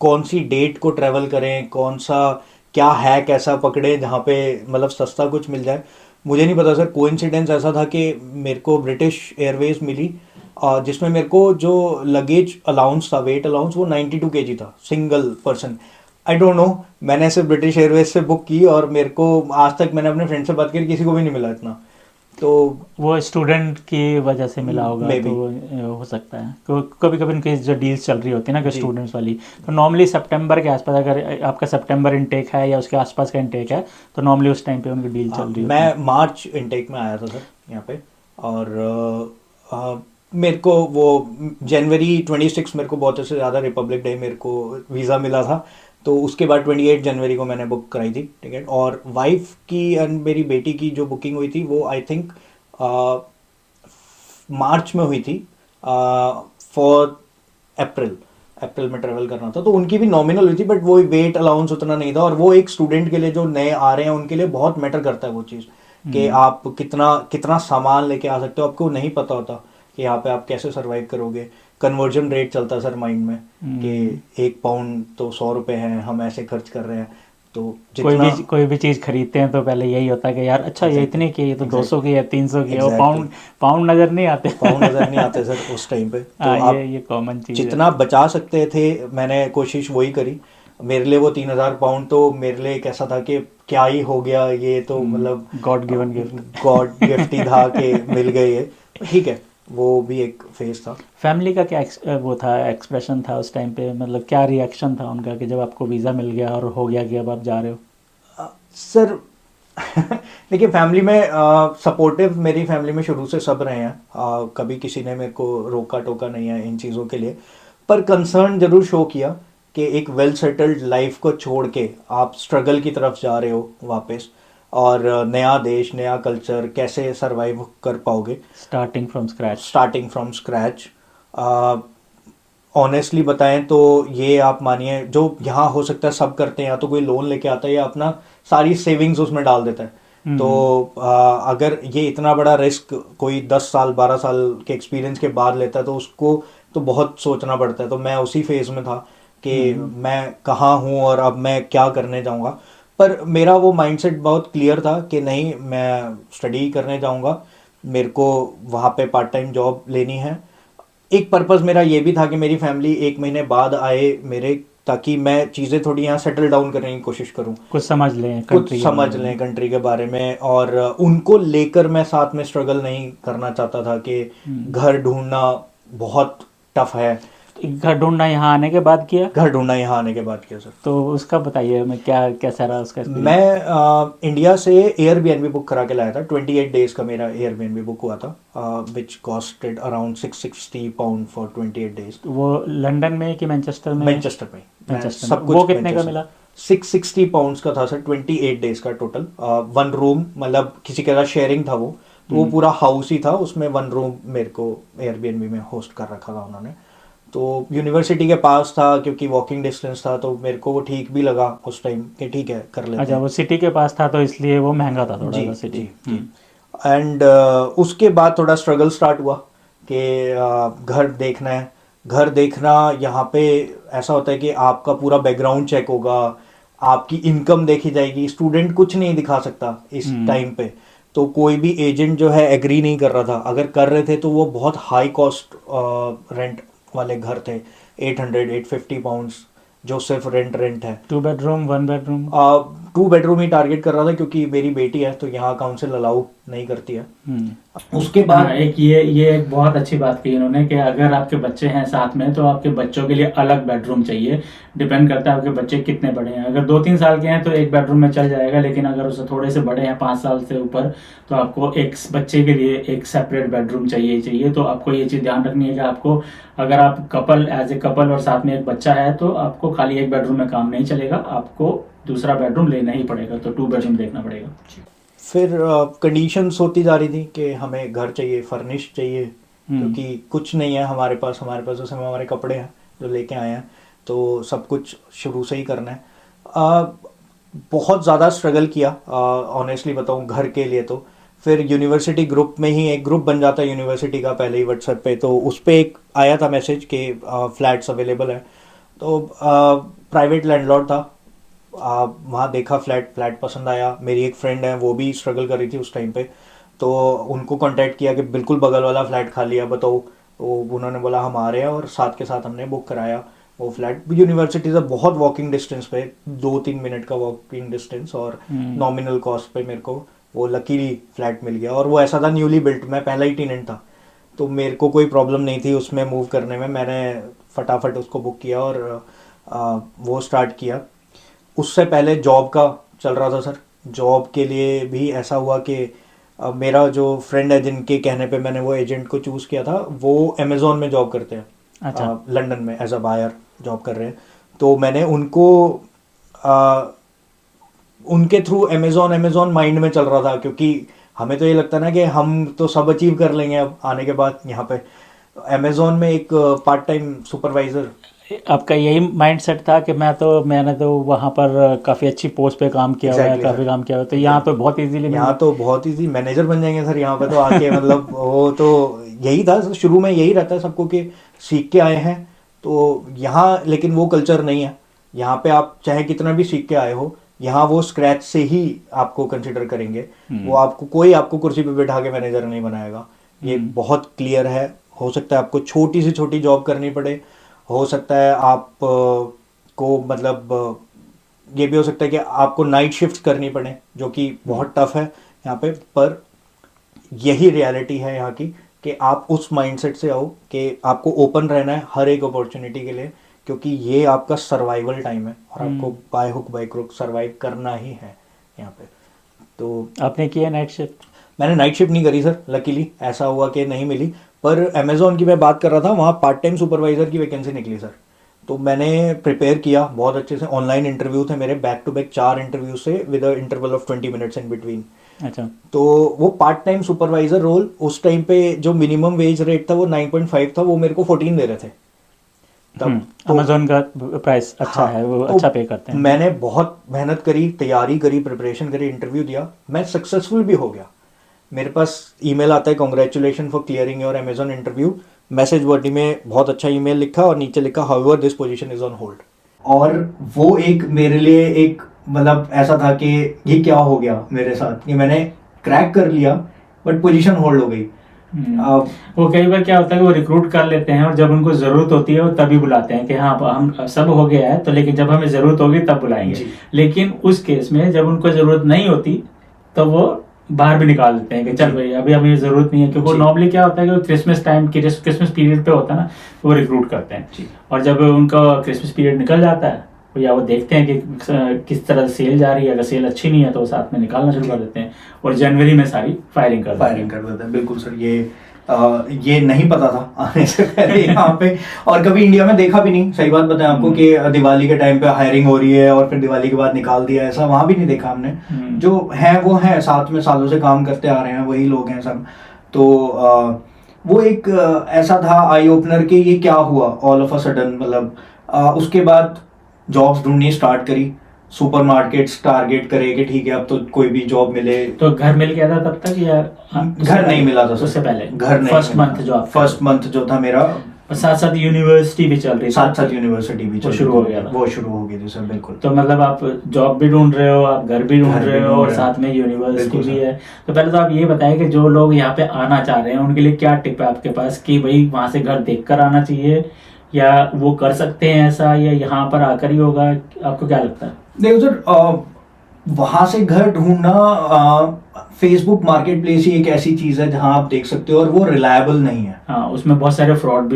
कौन सी डेट को ट्रैवल करें, कौन सा क्या है, कैसा पकड़े जहाँ पे मतलब सस्ता कुछ मिल जाए। मुझे नहीं पता सर, कोइंसिडेंस ऐसा था कि मेरे को ब्रिटिश एयरवेज मिली, जिसमें मेरे को जो लगेज अलाउंस था, वेट अलाउंस, वो 92 kg था single person. I don't know, मैंने सिर्फ ब्रिटिश एयरवेज से बुक की और मेरे को आज तक मैंने अपने फ्रेंड से बात की किसी को भी नहीं मिला इतना। तो वो स्टूडेंट की वजह से मिला होगा मे तो बी। हो सकता है। कभी कभी उनकी जो डील्स चल रही होती है ना कि जी। स्टूडेंट्स वाली, तो नॉर्मली सितंबर के आसपास, अगर आपका सितंबर इनटेक है या उसके आसपास का इनटेक है, तो नॉर्मली उस टाइम पे उनकी डील चल रही होती है। मैं मार्च इनटेक में आया था सर यहाँ पे। और मेरे को वो जनवरी 26 मेरे को बहुत से ज़्यादा रिपब्लिक डे मेरे को वीज़ा मिला था। तो उसके बाद 28 जनवरी को मैंने बुक कराई थी टिकट। और वाइफ की एंड मेरी बेटी की जो बुकिंग हुई थी वो आई थिंक मार्च में हुई थी, फॉर अप्रैल। अप्रैल में ट्रेवल करना था तो उनकी भी नॉमिनल हुई थी, बट वो वेट अलाउंस उतना नहीं था। और वो एक स्टूडेंट के लिए जो नए आ रहे हैं उनके लिए बहुत मैटर करता है वो चीज़, कि आप कितना कितना सामान लेके आ सकते हो। आपको नहीं पता होता कि यहाँ पे आप कैसे सरवाइव करोगे। कन्वर्जन रेट चलता है सर माइंड में, कि 1 पाउंड तो 100 रुपये है, हम ऐसे खर्च कर रहे हैं। तो जितना कोई भी चीज़ खरीदते हैं तो पहले यही होता है कि यार अच्छा ये एग्जैक्टली इतने की है, ये तो 200 एग्जैक्टली की है, 300 की है, वो एग्जैक्टली पाउंड पाउंड नज़र नहीं आते। पाउंड नज़र नहीं आते सर उस टाइम पे। तो हाँ, आप ये कॉमन चीज़ है। जितना बचा सकते थे मैंने कोशिश वही करी। मेरे लिए वो 3,000 पाउंड तो मेरे लिए एक ऐसा था कि क्या ही हो गया, ये तो मतलब god given gift. God gift ही था कि मिल गए ये। ठीक है, वो भी एक फेज था। फैमिली का क्या वो था, एक्सप्रेशन था उस टाइम पे, मतलब क्या रिएक्शन था उनका कि जब आपको वीज़ा मिल गया और हो गया कि अब आप जा रहे हो? सर देखिए, फैमिली में सपोर्टिव मेरी फैमिली में शुरू से सब रहे हैं। कभी किसी ने मेरे को रोका टोका नहीं है इन चीज़ों के लिए। पर कंसर्न जरूर शो किया कि एक वेल सेटल्ड लाइफ को छोड़ के आप स्ट्रगल की तरफ जा रहे हो वापस। और नया देश, नया कल्चर, कैसे सरवाइव कर पाओगे starting from scratch. Starting from scratch. Honestly बताएं तो ये आप मानिए, जो यहाँ हो सकता है सब करते हैं, या तो कोई लोन लेके आता है या अपना सारी सेविंग्स उसमें डाल देता है। तो अगर ये इतना बड़ा रिस्क कोई 10 साल 12 साल के एक्सपीरियंस के बाद लेता है तो उसको तो बहुत सोचना पड़ता है। तो मैं उसी फेज में था कि मैं कहाँ हूँ और अब मैं क्या करने जाऊँगा। पर मेरा वो माइंडसेट बहुत क्लियर था कि नहीं, मैं स्टडी करने जाऊँगा, मेरे को वहाँ पे पार्ट टाइम जॉब लेनी है। एक पर्पस मेरा ये भी था कि मेरी फैमिली 1 महीने बाद आए मेरे, ताकि मैं चीज़ें थोड़ी यहाँ सेटल डाउन करने की कोशिश करूँ, कुछ समझ लें कुछ कंट्री के समझ बारे में। लें कंट्री के बारे में। और उनको लेकर मैं साथ में स्ट्रगल नहीं करना चाहता था कि घर ढूंढना बहुत टफ है। घर ढूंढना यहाँ आने के बाद किया, घर ढूंढना यहाँ आने के बाद किया सर। तो उसका बताइए हमें, क्या कैसा रहा उसका एक्सपीरियंस? मैं इंडिया से एयरबीएनबी बुक करा के लाया था। 28 डेज का मेरा एयरबीएनबी बुक हुआ था, विच कॉस्टेड अराउंड £660 फॉर 28 डेज। वो लंदन में कि मैनचेस्टर में? मैनचेस्टर में। मैं मैनचेस्टर में सब कुछ वो कितने का मैनचेस्टर। मिला? £660 का था सर, 28 डेज का टोटल। 1 रूम, मतलब किसी के साथ शेयरिंग था वो, तो वो पूरा हाउस ही था, उसमें 1 रूम मेरे को एयरबीएनबी में होस्ट कर रखा था उन्होंने। तो यूनिवर्सिटी के पास था, क्योंकि वॉकिंग डिस्टेंस था, तो मेरे को वो ठीक भी लगा उस टाइम कि ठीक है कर लेते अच्छा, हैं। वो सिटी के पास था तो इसलिए वो महंगा था थोड़ा जी सा सिटी। Ji ji. एंड उसके बाद थोड़ा स्ट्रगल स्टार्ट हुआ कि घर देखना है। घर देखना यहाँ पे ऐसा होता है कि आपका पूरा बैकग्राउंड चेक होगा, आपकी इनकम देखी जाएगी। स्टूडेंट कुछ नहीं दिखा सकता इस टाइम पे। तो कोई भी एजेंट जो है एग्री नहीं कर रहा था, अगर कर रहे थे तो वो बहुत हाई कॉस्ट रेंट वाले घर थे। 800 850 पाउंड्स जो सिर्फ रेंट है। 2 बेडरूम 1 बेडरूम? 2 बेडरूम ही टारगेट कर रहा था, क्योंकि मेरी बेटी है तो यहाँ काउंसिल अलाउ नहीं करती है। उसके बाद हाँ, ये एक बहुत अच्छी बात कही इन्होंने कि अगर आपके बच्चे हैं साथ में तो आपके बच्चों के लिए अलग बेडरूम चाहिए। डिपेंड करता है आपके बच्चे कितने बड़े हैं। अगर 2-3 साल के हैं तो एक बेडरूम में चल जाएगा, लेकिन अगर उससे थोड़े से बड़े हैं, 5 साल से ऊपर, तो आपको एक बच्चे के लिए एक सेपरेट बेडरूम चाहिए ही चाहिए। तो आपको ये चीज़ ध्यान रखनी है कि आपको, अगर आप कपल एज ए कपल और साथ में एक बच्चा है, तो आपको खाली एक बेडरूम में काम नहीं चलेगा, आपको दूसरा बेडरूम लेना ही पड़ेगा। तो 2 बेडरूम देखना पड़ेगा। फिर कंडीशंस होती जा रही थी कि हमें घर चाहिए, फर्निश चाहिए, क्योंकि कुछ नहीं है हमारे पास। उस समय हमारे कपड़े हैं जो लेके आए हैं, तो सब कुछ शुरू से ही करना है। बहुत ज़्यादा स्ट्रगल किया ऑनेस्टली बताऊँ घर के लिए। तो फिर यूनिवर्सिटी ग्रुप में ही एक ग्रुप बन जाता है यूनिवर्सिटी का पहले ही व्हाट्सएप पे, तो उस पर एक आया था मैसेज कि फ्लैट्स अवेलेबल है। तो प्राइवेट लैंडलॉर्ड था, वहाँ देखा फ्लैट पसंद आया। मेरी एक फ्रेंड है वो भी स्ट्रगल कर रही थी उस टाइम पे, तो उनको कांटेक्ट किया कि बिल्कुल बगल वाला फ्लैट खाली है, बताओ। तो उन्होंने बोला हम आ रहे हैं, और साथ के साथ हमने बुक कराया। वो फ्लैट यूनिवर्सिटी से बहुत वॉकिंग डिस्टेंस पे, 2-3 मिनट का वॉकिंग डिस्टेंस, और नॉमिनल कॉस्ट पे मेरे को वो लकीली फ्लैट मिल गया। और वो ऐसा था न्यूली बिल्ट, मैं पहला ही टेनेंट था, तो मेरे को कोई प्रॉब्लम नहीं थी उसमें मूव करने में। मैंने फटाफट उसको बुक किया और वो स्टार्ट किया। उससे पहले जॉब का चल रहा था सर। जॉब के लिए भी ऐसा हुआ कि मेरा जो फ्रेंड है जिनके कहने पे मैंने वो एजेंट को चूज़ किया था, वो अमेज़ॉन में जॉब करते हैं। अच्छा। लंदन में एज अ बायर जॉब कर रहे हैं। तो मैंने उनको उनके थ्रू अमेज़ॉन माइंड में चल रहा था, क्योंकि हमें तो ये लगता है ना कि हम तो सब अचीव कर लेंगे अब आने के बाद यहाँ पे। अमेज़ॉन में एक पार्ट टाइम सुपरवाइज़र। आपका यही माइंडसेट था कि मैंने तो वहाँ पर काफ़ी अच्छी पोस्ट पे काम किया हुआ है, Exactly, काफ़ी sir. काम किया हुआ है, तो यहाँ पे बहुत इजीली यहाँ तो बहुत इजी मैनेजर बन जाएंगे सर यहाँ पे तो आके। मतलब वो तो यही था शुरू में, यही रहता है सबको कि सीख के आए हैं तो यहाँ, लेकिन वो कल्चर नहीं है यहाँ पे। आप चाहे कितना भी सीख के आए हो, यहाँ वो स्क्रैच से ही आपको कंसिडर करेंगे। वो आपको कुर्सी पे बैठा के मैनेजर नहीं बनाएगा। ये बहुत क्लियर है। हो सकता है आपको छोटी से छोटी जॉब करनी पड़े, हो सकता है आप को मतलब ये भी हो सकता है कि आपको नाइट शिफ्ट करनी पड़े, जो कि बहुत टफ है यहाँ पे। पर यही रियलिटी है यहाँ की कि आप उस माइंडसेट से आओ कि आपको ओपन रहना है हर एक अपॉर्चुनिटी के लिए, क्योंकि ये आपका सर्वाइवल टाइम है और आपको by hook by crook survive करना ही है यहाँ पे। तो आपने किया नाइट शिफ्ट? मैंने नाइट शिफ्ट नहीं करी सर, लकीली ऐसा हुआ कि नहीं मिली। पर अमेज़ॉन की मैं बात कर रहा था, वहाँ पार्ट टाइम सुपरवाइज़र की वैकेंसी निकली सर। तो मैंने प्रिपेयर किया बहुत अच्छे से। ऑनलाइन इंटरव्यू थे मेरे, बैक टू बैक 4 इंटरव्यू से with a interval of 20 minutes in between. अच्छा। तो वो पार्ट टाइम सुपरवाइज़र रोल, उस टाइम पे जो मिनिमम वेज रेट था वो 9.5 था, वो मेरे को 14 दे रहे थे तब। तो अमेज़ॉन का प्राइस अच्छा है, वो तो अच्छा पे करते हैं। मैंने बहुत मेहनत करी, तैयारी करी, प्रिपरेशन करी, इंटरव्यू दिया, मैं सक्सेसफुल भी हो गया। मेरे पास ईमेल आता है, congratulation for clearing your Amazon interview. Message body में बहुत अच्छा ईमेल लिखा और नीचे लिखा however this position is on hold. और वो एक मेरे लिए एक मतलब ऐसा था कि ये क्या हो गया मेरे साथ, ये मैंने क्रैक कर लिया बट पोजीशन होल्ड हो गई। वो कई बार क्या होता है कि वो रिक्रूट कर लेते हैं और जब उनको जरूरत होती है वो तभी बुलाते हैं कि हाँ हम सब हो गया है, तो लेकिन जब हमें जरूरत होगी तब बुलाएंगे। लेकिन उस केस में जब उनको जरूरत नहीं होती तो वो बाहर भी निकाल देते हैं कि चल भाई अभी हमें जरूरत नहीं है, क्योंकि नॉर्मली क्या होता है कि क्रिसमस टाइम की क्रिसमस पीरियड पे होता है ना, वो रिक्रूट करते हैं। और जब उनका क्रिसमस पीरियड निकल जाता है या वो देखते हैं कि किस तरह सेल जा रही है, अगर सेल अच्छी नहीं है तो वो साथ में निकालना शुरू कर देते हैं और जनवरी में सारी फायरिंग कर देते हैं। बिल्कुल सर, ये नहीं पता था आने से पहले यहाँ पे, और कभी इंडिया में देखा भी नहीं। सही बात बताएं आपको कि दिवाली के टाइम पे हायरिंग हो रही है और फिर दिवाली के बाद निकाल दिया, ऐसा वहाँ भी नहीं देखा हमने। जो है वो है, साथ में सालों से काम करते आ रहे हैं, वही लोग हैं सब। तो वो एक ऐसा था आई ओपनर कि ये क्या हुआ ऑल ऑफ अ सडन। मतलब उसके बाद जॉब्स ढूंढनी स्टार्ट करी, सुपरमार्केट्स टारगेट करे कि ठीक है अब तो कोई भी जॉब मिले। तो घर मिल गया था तब तक या घर नहीं मिला था? उससे पहले घर नहीं। फर्स्ट मंथ जो था मेरा, साथ साथ यूनिवर्सिटी भी चल रही थी। साथ यूनिवर्सिटी भी शुरू हो गया था। वो शुरू हो गई थी सर, बिल्कुल। तो मतलब आप जॉब भी ढूंढ रहे हो, आप घर भी ढूंढ रहे हो और साथ में यूनिवर्सिटी भी है। तो पहले तो आप ये बताएं कि जो लोग यहाँ पे आना चाह रहे हैं उनके लिए क्या टिप है आपके पास कि भाई वहां से घर देखकर आना चाहिए, या वो कर सकते हैं ऐसा, या यहाँ पर आकर ही होगा? आपको क्या लगता है? देखो सर, वहां से घर ढूंढना, फेसबुक मार्केट प्लेस ही एक ऐसी चीज है जहां आप देख सकते हो, और वो रिलायबल नहीं है। हाँ, उसमें बहुत सारे फ्रॉड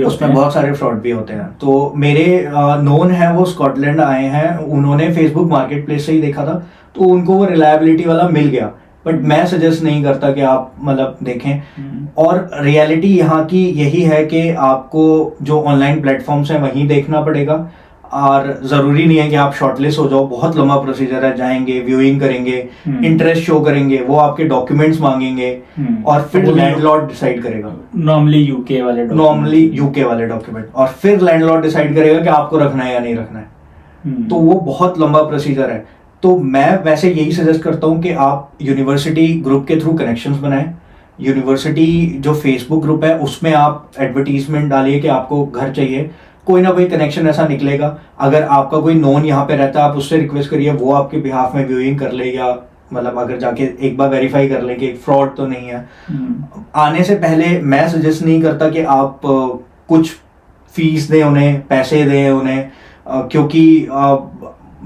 भी होते हैं। तो मेरे नोन है, वो स्कॉटलैंड आए हैं, उन्होंने फेसबुक मार्केट प्लेस से ही देखा था, तो उनको वो रिलायबिलिटी वाला मिल गया। बट मैं सजेस्ट नहीं करता कि आप मतलब देखें। और रियलिटी यहाँ की यही है कि आपको जो ऑनलाइन प्लेटफॉर्म्स हैं वहीं देखना पड़ेगा, और ज़रूरी नहीं है कि आप शॉर्टलिस्ट हो जाओ। बहुत लंबा प्रोसीजर है, जाएंगे, व्यूइंग करेंगे, इंटरेस्ट शो करेंगे, वो आपके डॉक्यूमेंट्स मांगेंगे और फिर लैंडलॉर्ड डिसाइड करेगा। नॉर्मली यूके वाले डॉक्यूमेंट, और फिर लैंडलॉर्ड डिसाइड करेगा कि आपको रखना है या नहीं रखना है। तो वो बहुत लंबा प्रोसीजर है। तो मैं वैसे यही सजेस्ट करता हूँ कि आप यूनिवर्सिटी ग्रुप के थ्रू कनेक्शंस बनाएं। यूनिवर्सिटी जो फेसबुक ग्रुप है उसमें आप एडवर्टीजमेंट डालिए कि आपको घर चाहिए, कोई ना कोई कनेक्शन ऐसा निकलेगा। अगर आपका कोई नोन यहाँ पे रहता है, आप उससे रिक्वेस्ट करिए, वो आपके बिहाफ में व्यूइंग कर ले, या मतलब अगर जाके एक बार वेरीफाई कर ले कि फ्रॉड तो नहीं है। आने से पहले मैं सजेस्ट नहीं करता कि आप कुछ फीस दें उन्हें, पैसे दें उन्हें, क्योंकि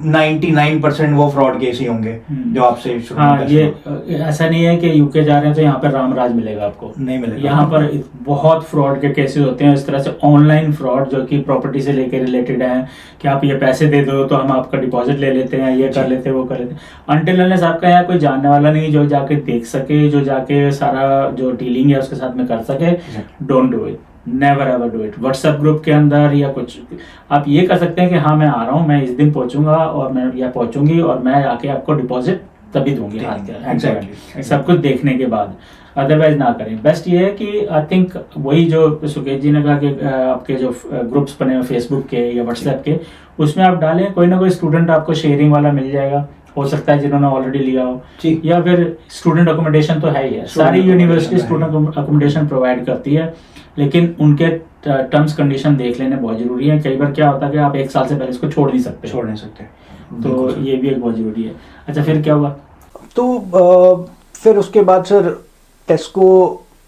99% वो फ्रॉड केस ही होंगे जो आपसे शुरू में हाँ, पैसे ये ऐसा नहीं है कि यूके जा रहे हैं तो यहाँ पर राम राज मिलेगा आपको, नहीं मिलेगा। यहाँ पर बहुत फ्रॉड के केसेस होते हैं इस तरह से, ऑनलाइन फ्रॉड जो कि प्रॉपर्टी से लेकर रिलेटेड है, कि आप ये पैसे दे दो तो हम आपका डिपॉजिट ले लेते हैं, ये कर लेते हैं, वो कर लेते हैं, अनटिल अनलेस आपका यहाँ कोई जानने वाला नहीं जो जाके देख सके, जो जाके सारा जो डीलिंग है उसके साथ में कर सके, don't do it, never ever do it. WhatsApp group के अंदर या कुछ आप ये कर सकते हैं कि हाँ मैं आ रहा हूँ, मैं इस दिन पहुंचूंगा और मैं या पहुंचूंगी और मैं आके आपको डिपॉजिट तभी दूंगी हाथ के, Exactly. सब कुछ देखने के बाद, अदरवाइज ना करें। बेस्ट ये है कि आई थिंक वही जो सुकेश जी ने कहा कि आपके जो ग्रुप्स बने हुए फेसबुक के या व्हाट्सएप के, उसमें आप डालें, कोई ना कोई स्टूडेंट आपको शेयरिंग वाला मिल जाएगा, हो सकता है जिन्होंने ऑलरेडी लिया हो, या फिर स्टूडेंट अकोमोडेशन तो है ही है, सारी यूनिवर्सिटी स्टूडेंट अकोमोडेशन प्रोवाइड करती है, लेकिन उनके टर्म्स कंडीशन देख लेने बहुत जरूरी है। कई बार क्या होता है कि आप 1 साल से पहले इसको छोड़ नहीं सकते, तो ये भी एक बहुत जरूरी है। अच्छा, फिर क्या हुआ? तो फिर उसके बाद सर टेस्को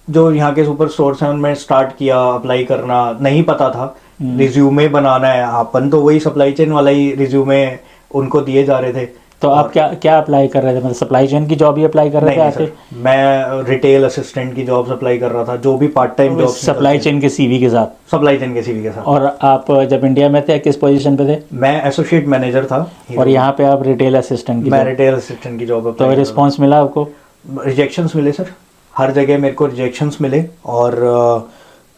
जो यहाँ के सुपर स्टोर्स हैं उनमें स्टार्ट किया अप्लाई करना, नहीं पता था रिज्यूमे बनाना है, अपन तो वही सप्लाई चेन वाला ही रिज्यूमे उनको दिए जा रहे थे। तो आप क्या अप्लाई कर रहे थे, मतलब सप्लाई चेन की जॉब ही अप्लाई कर रहे थे आके? मैं रिटेल असिस्टेंट की जॉब अप्लाई कर रहा था, जो भी part time job supply chain के सीवी के साथ। सप्लाई चेन के सीवी के साथ। और आप जब इंडिया में थे किस पोजीशन पे थे? मैं एसोसिएट मैनेजर था। और यहाँ पे आप रिटेल असिस्टेंट की? मैं रिटेल असिस्टेंट की जॉब। तो रिस्पॉन्स मिला आपको? रिजेक्शंस मिले सर, हर जगह मेरे को रिजेक्शंस मिले। और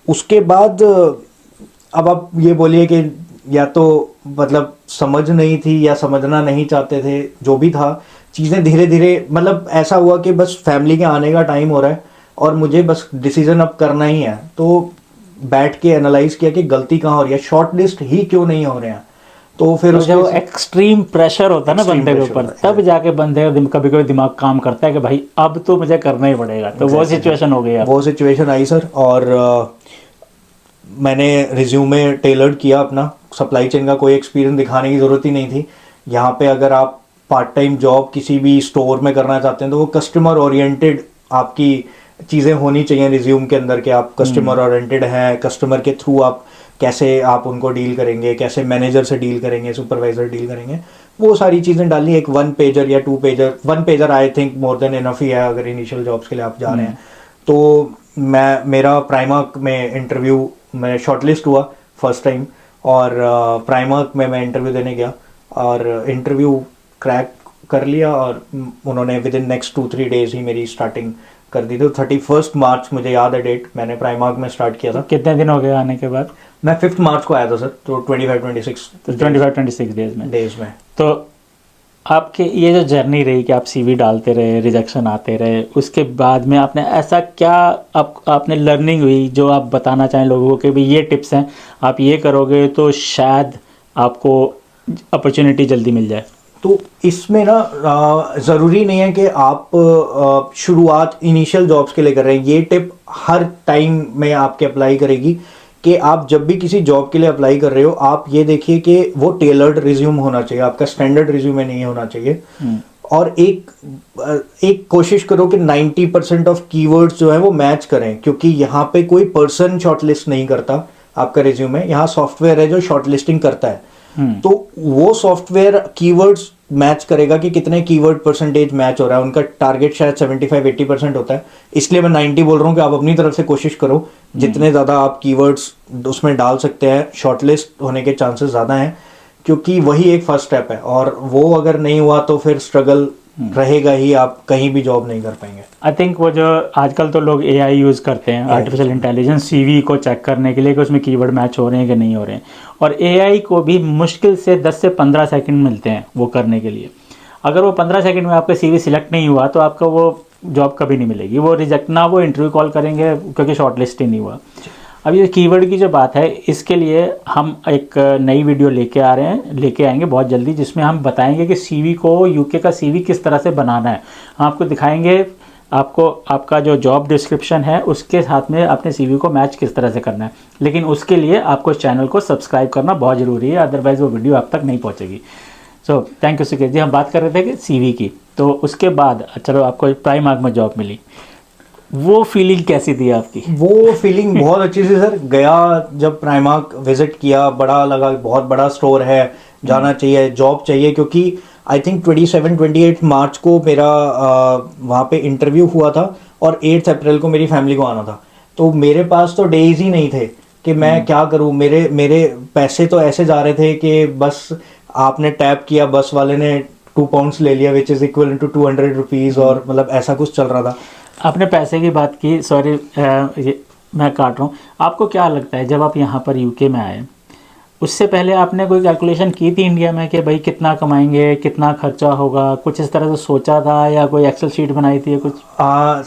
उसके बाद अब आप ये बोलिए कि या तो मतलब समझ नहीं थी या समझना नहीं चाहते थे, जो भी था, चीज़ें धीरे धीरे मतलब ऐसा हुआ कि बस फैमिली के आने का टाइम हो रहा है और मुझे बस डिसीजन अब करना ही है। तो बैठ के एनालाइज किया कि गलती कहाँ हो रही है, शॉर्ट लिस्ट ही क्यों नहीं हो रहे हैं। तो फिर जो एक्सट्रीम प्रेशर होता है ना बंदे के ऊपर, तब जाके बंदे का कभी कभी दिमाग काम करता है कि भाई अब तो मुझे करना ही पड़ेगा। तो वो सिचुएशन हो गई, वो सिचुएशन आई सर। और मैंने रिज्यूमे टेलर्ड किया अपना, सप्लाई चेन का कोई एक्सपीरियंस दिखाने की ज़रूरत ही नहीं थी। यहाँ पे अगर आप पार्ट टाइम जॉब किसी भी स्टोर में करना चाहते हैं तो वो कस्टमर ओरिएंटेड आपकी चीज़ें होनी चाहिए रिज्यूम के अंदर, कि आप कस्टमर ओरिएंटेड हैं, कस्टमर के थ्रू आप कैसे आप उनको डील करेंगे, कैसे मैनेजर से डील करेंगे, सुपरवाइजर डील करेंगे, वो सारी चीज़ें डालनी। एक 1 पेजर या 2 pager, 1 pager I think more than enough ही है अगर इनिशियल जॉब्स के लिए आप जा रहे हैं। तो मेरा प्राइमार्क में इंटरव्यू में शॉर्टलिस्ट हुआ फर्स्ट टाइम, और प्राइमार्क में मैं इंटरव्यू देने गया और इंटरव्यू क्रैक कर लिया और उन्होंने विद इन नेक्स्ट 2-3 डेज ही मेरी स्टार्टिंग कर दी थी। 31 मार्च मुझे याद है डेट, मैंने प्राइमार्क में स्टार्ट किया था। कितने दिन हो गए आने के बाद? मैं 5 मार्च को आया था सर, तो 25-26 डेज में। तो आपके ये जो जर्नी रही कि आप सीवी डालते रहे, रिजेक्शन आते रहे, उसके बाद में आपने ऐसा क्या आपने लर्निंग हुई जो आप बताना चाहें लोगों को कि भाई ये टिप्स हैं, आप ये करोगे तो शायद आपको अपॉर्चुनिटी जल्दी मिल जाए? तो इसमें ना ज़रूरी नहीं है कि आप शुरुआत इनिशियल जॉब्स के लिए कर रहे हैं। ये टिप हर टाइम में आपके अप्लाई करेगी कि आप जब भी किसी जॉब के लिए अप्लाई कर रहे हो, आप ये देखिए कि वो टेलर्ड रिज्यूम होना चाहिए, आपका स्टैंडर्ड रिज्यूमे नहीं होना चाहिए। और एक कोशिश करो कि 90% ऑफ कीवर्ड्स जो है वो मैच करें, क्योंकि यहाँ पे कोई पर्सन शॉर्टलिस्ट नहीं करता आपका रिज्यूमे, यहाँ सॉफ्टवेयर है जो शॉर्टलिस्टिंग करता है। तो वो सॉफ्टवेयर कीवर्ड्स मैच करेगा कि कितने कीवर्ड परसेंटेज मैच हो रहा है। उनका टारगेट शायद 75-80% होता है, इसलिए मैं 90 बोल रहा हूँ कि आप अपनी तरफ से कोशिश करो, जितने ज़्यादा आप कीवर्ड्स उसमें डाल सकते हैं, शॉर्टलिस्ट होने के चांसेस ज़्यादा हैं, क्योंकि वही एक फर्स्ट स्टेप है। और वो अगर नहीं हुआ तो फिर स्ट्रगल रहेगा ही, आप कहीं भी जॉब नहीं कर पाएंगे। आई थिंक वो जो आजकल तो लोग एआई यूज़ करते हैं, आर्टिफिशियल इंटेलिजेंस, सीवी को चेक करने के लिए कि उसमें कीवर्ड मैच हो रहे हैं कि नहीं हो रहे हैं। और एआई को भी मुश्किल से 10 से 15 सेकंड मिलते हैं वो करने के लिए। अगर वो 15 सेकंड में आपका सीवी सिलेक्ट नहीं हुआ तो आपका वो जॉब कभी नहीं मिलेगी, वो रिजेक्ट ना, वो इंटरव्यू कॉल करेंगे क्योंकि शॉर्टलिस्ट ही नहीं हुआ। अब ये कीवर्ड की जो बात है, इसके लिए हम एक नई वीडियो लेके आएंगे बहुत जल्दी, जिसमें हम बताएंगे कि सीवी को, यूके का सीवी किस तरह से बनाना है। हम आपको दिखाएंगे, आपको आपका जो जॉब डिस्क्रिप्शन है उसके साथ में अपने सीवी को मैच किस तरह से करना है। लेकिन उसके लिए आपको इस चैनल को सब्सक्राइब करना बहुत ज़रूरी है, अदरवाइज़ वो वीडियो आप तक नहीं पहुँचेगी। सो थैंक यू सुकेश जी। हम बात कर रहे थे कि सीवी की, तो उसके बाद चलो आपको प्राइमार्क में जॉब मिली। वो फीलिंग कैसी थी आपकी? वो फीलिंग बहुत अच्छी थी सर। गया जब प्राइमार्क विजिट किया, बड़ा लगा, बहुत बड़ा स्टोर है, जाना चाहिए, जॉब चाहिए, क्योंकि आई थिंक 27-28 मार्च को मेरा वहाँ पे इंटरव्यू हुआ था और 8 अप्रैल को मेरी फैमिली को आना था। तो मेरे पास तो डेज ही नहीं थे कि मैं क्या करूँ। मेरे मेरे पैसे तो ऐसे जा रहे थे कि बस आपने टैप किया, बस वाले ने 2 पाउंड्स ले लिया, which is equal to 200 rupees, और मतलब ऐसा कुछ चल रहा था। आपने पैसे की बात की, सॉरी ये मैं काट रहा हूँ। आपको क्या लगता है जब आप यहाँ पर यूके में आए, उससे पहले आपने कोई कैलकुलेशन की थी इंडिया में कि भाई कितना कमाएंगे, कितना खर्चा होगा, कुछ इस तरह से सोचा था, या कोई एक्सेल शीट बनाई थी या कुछ?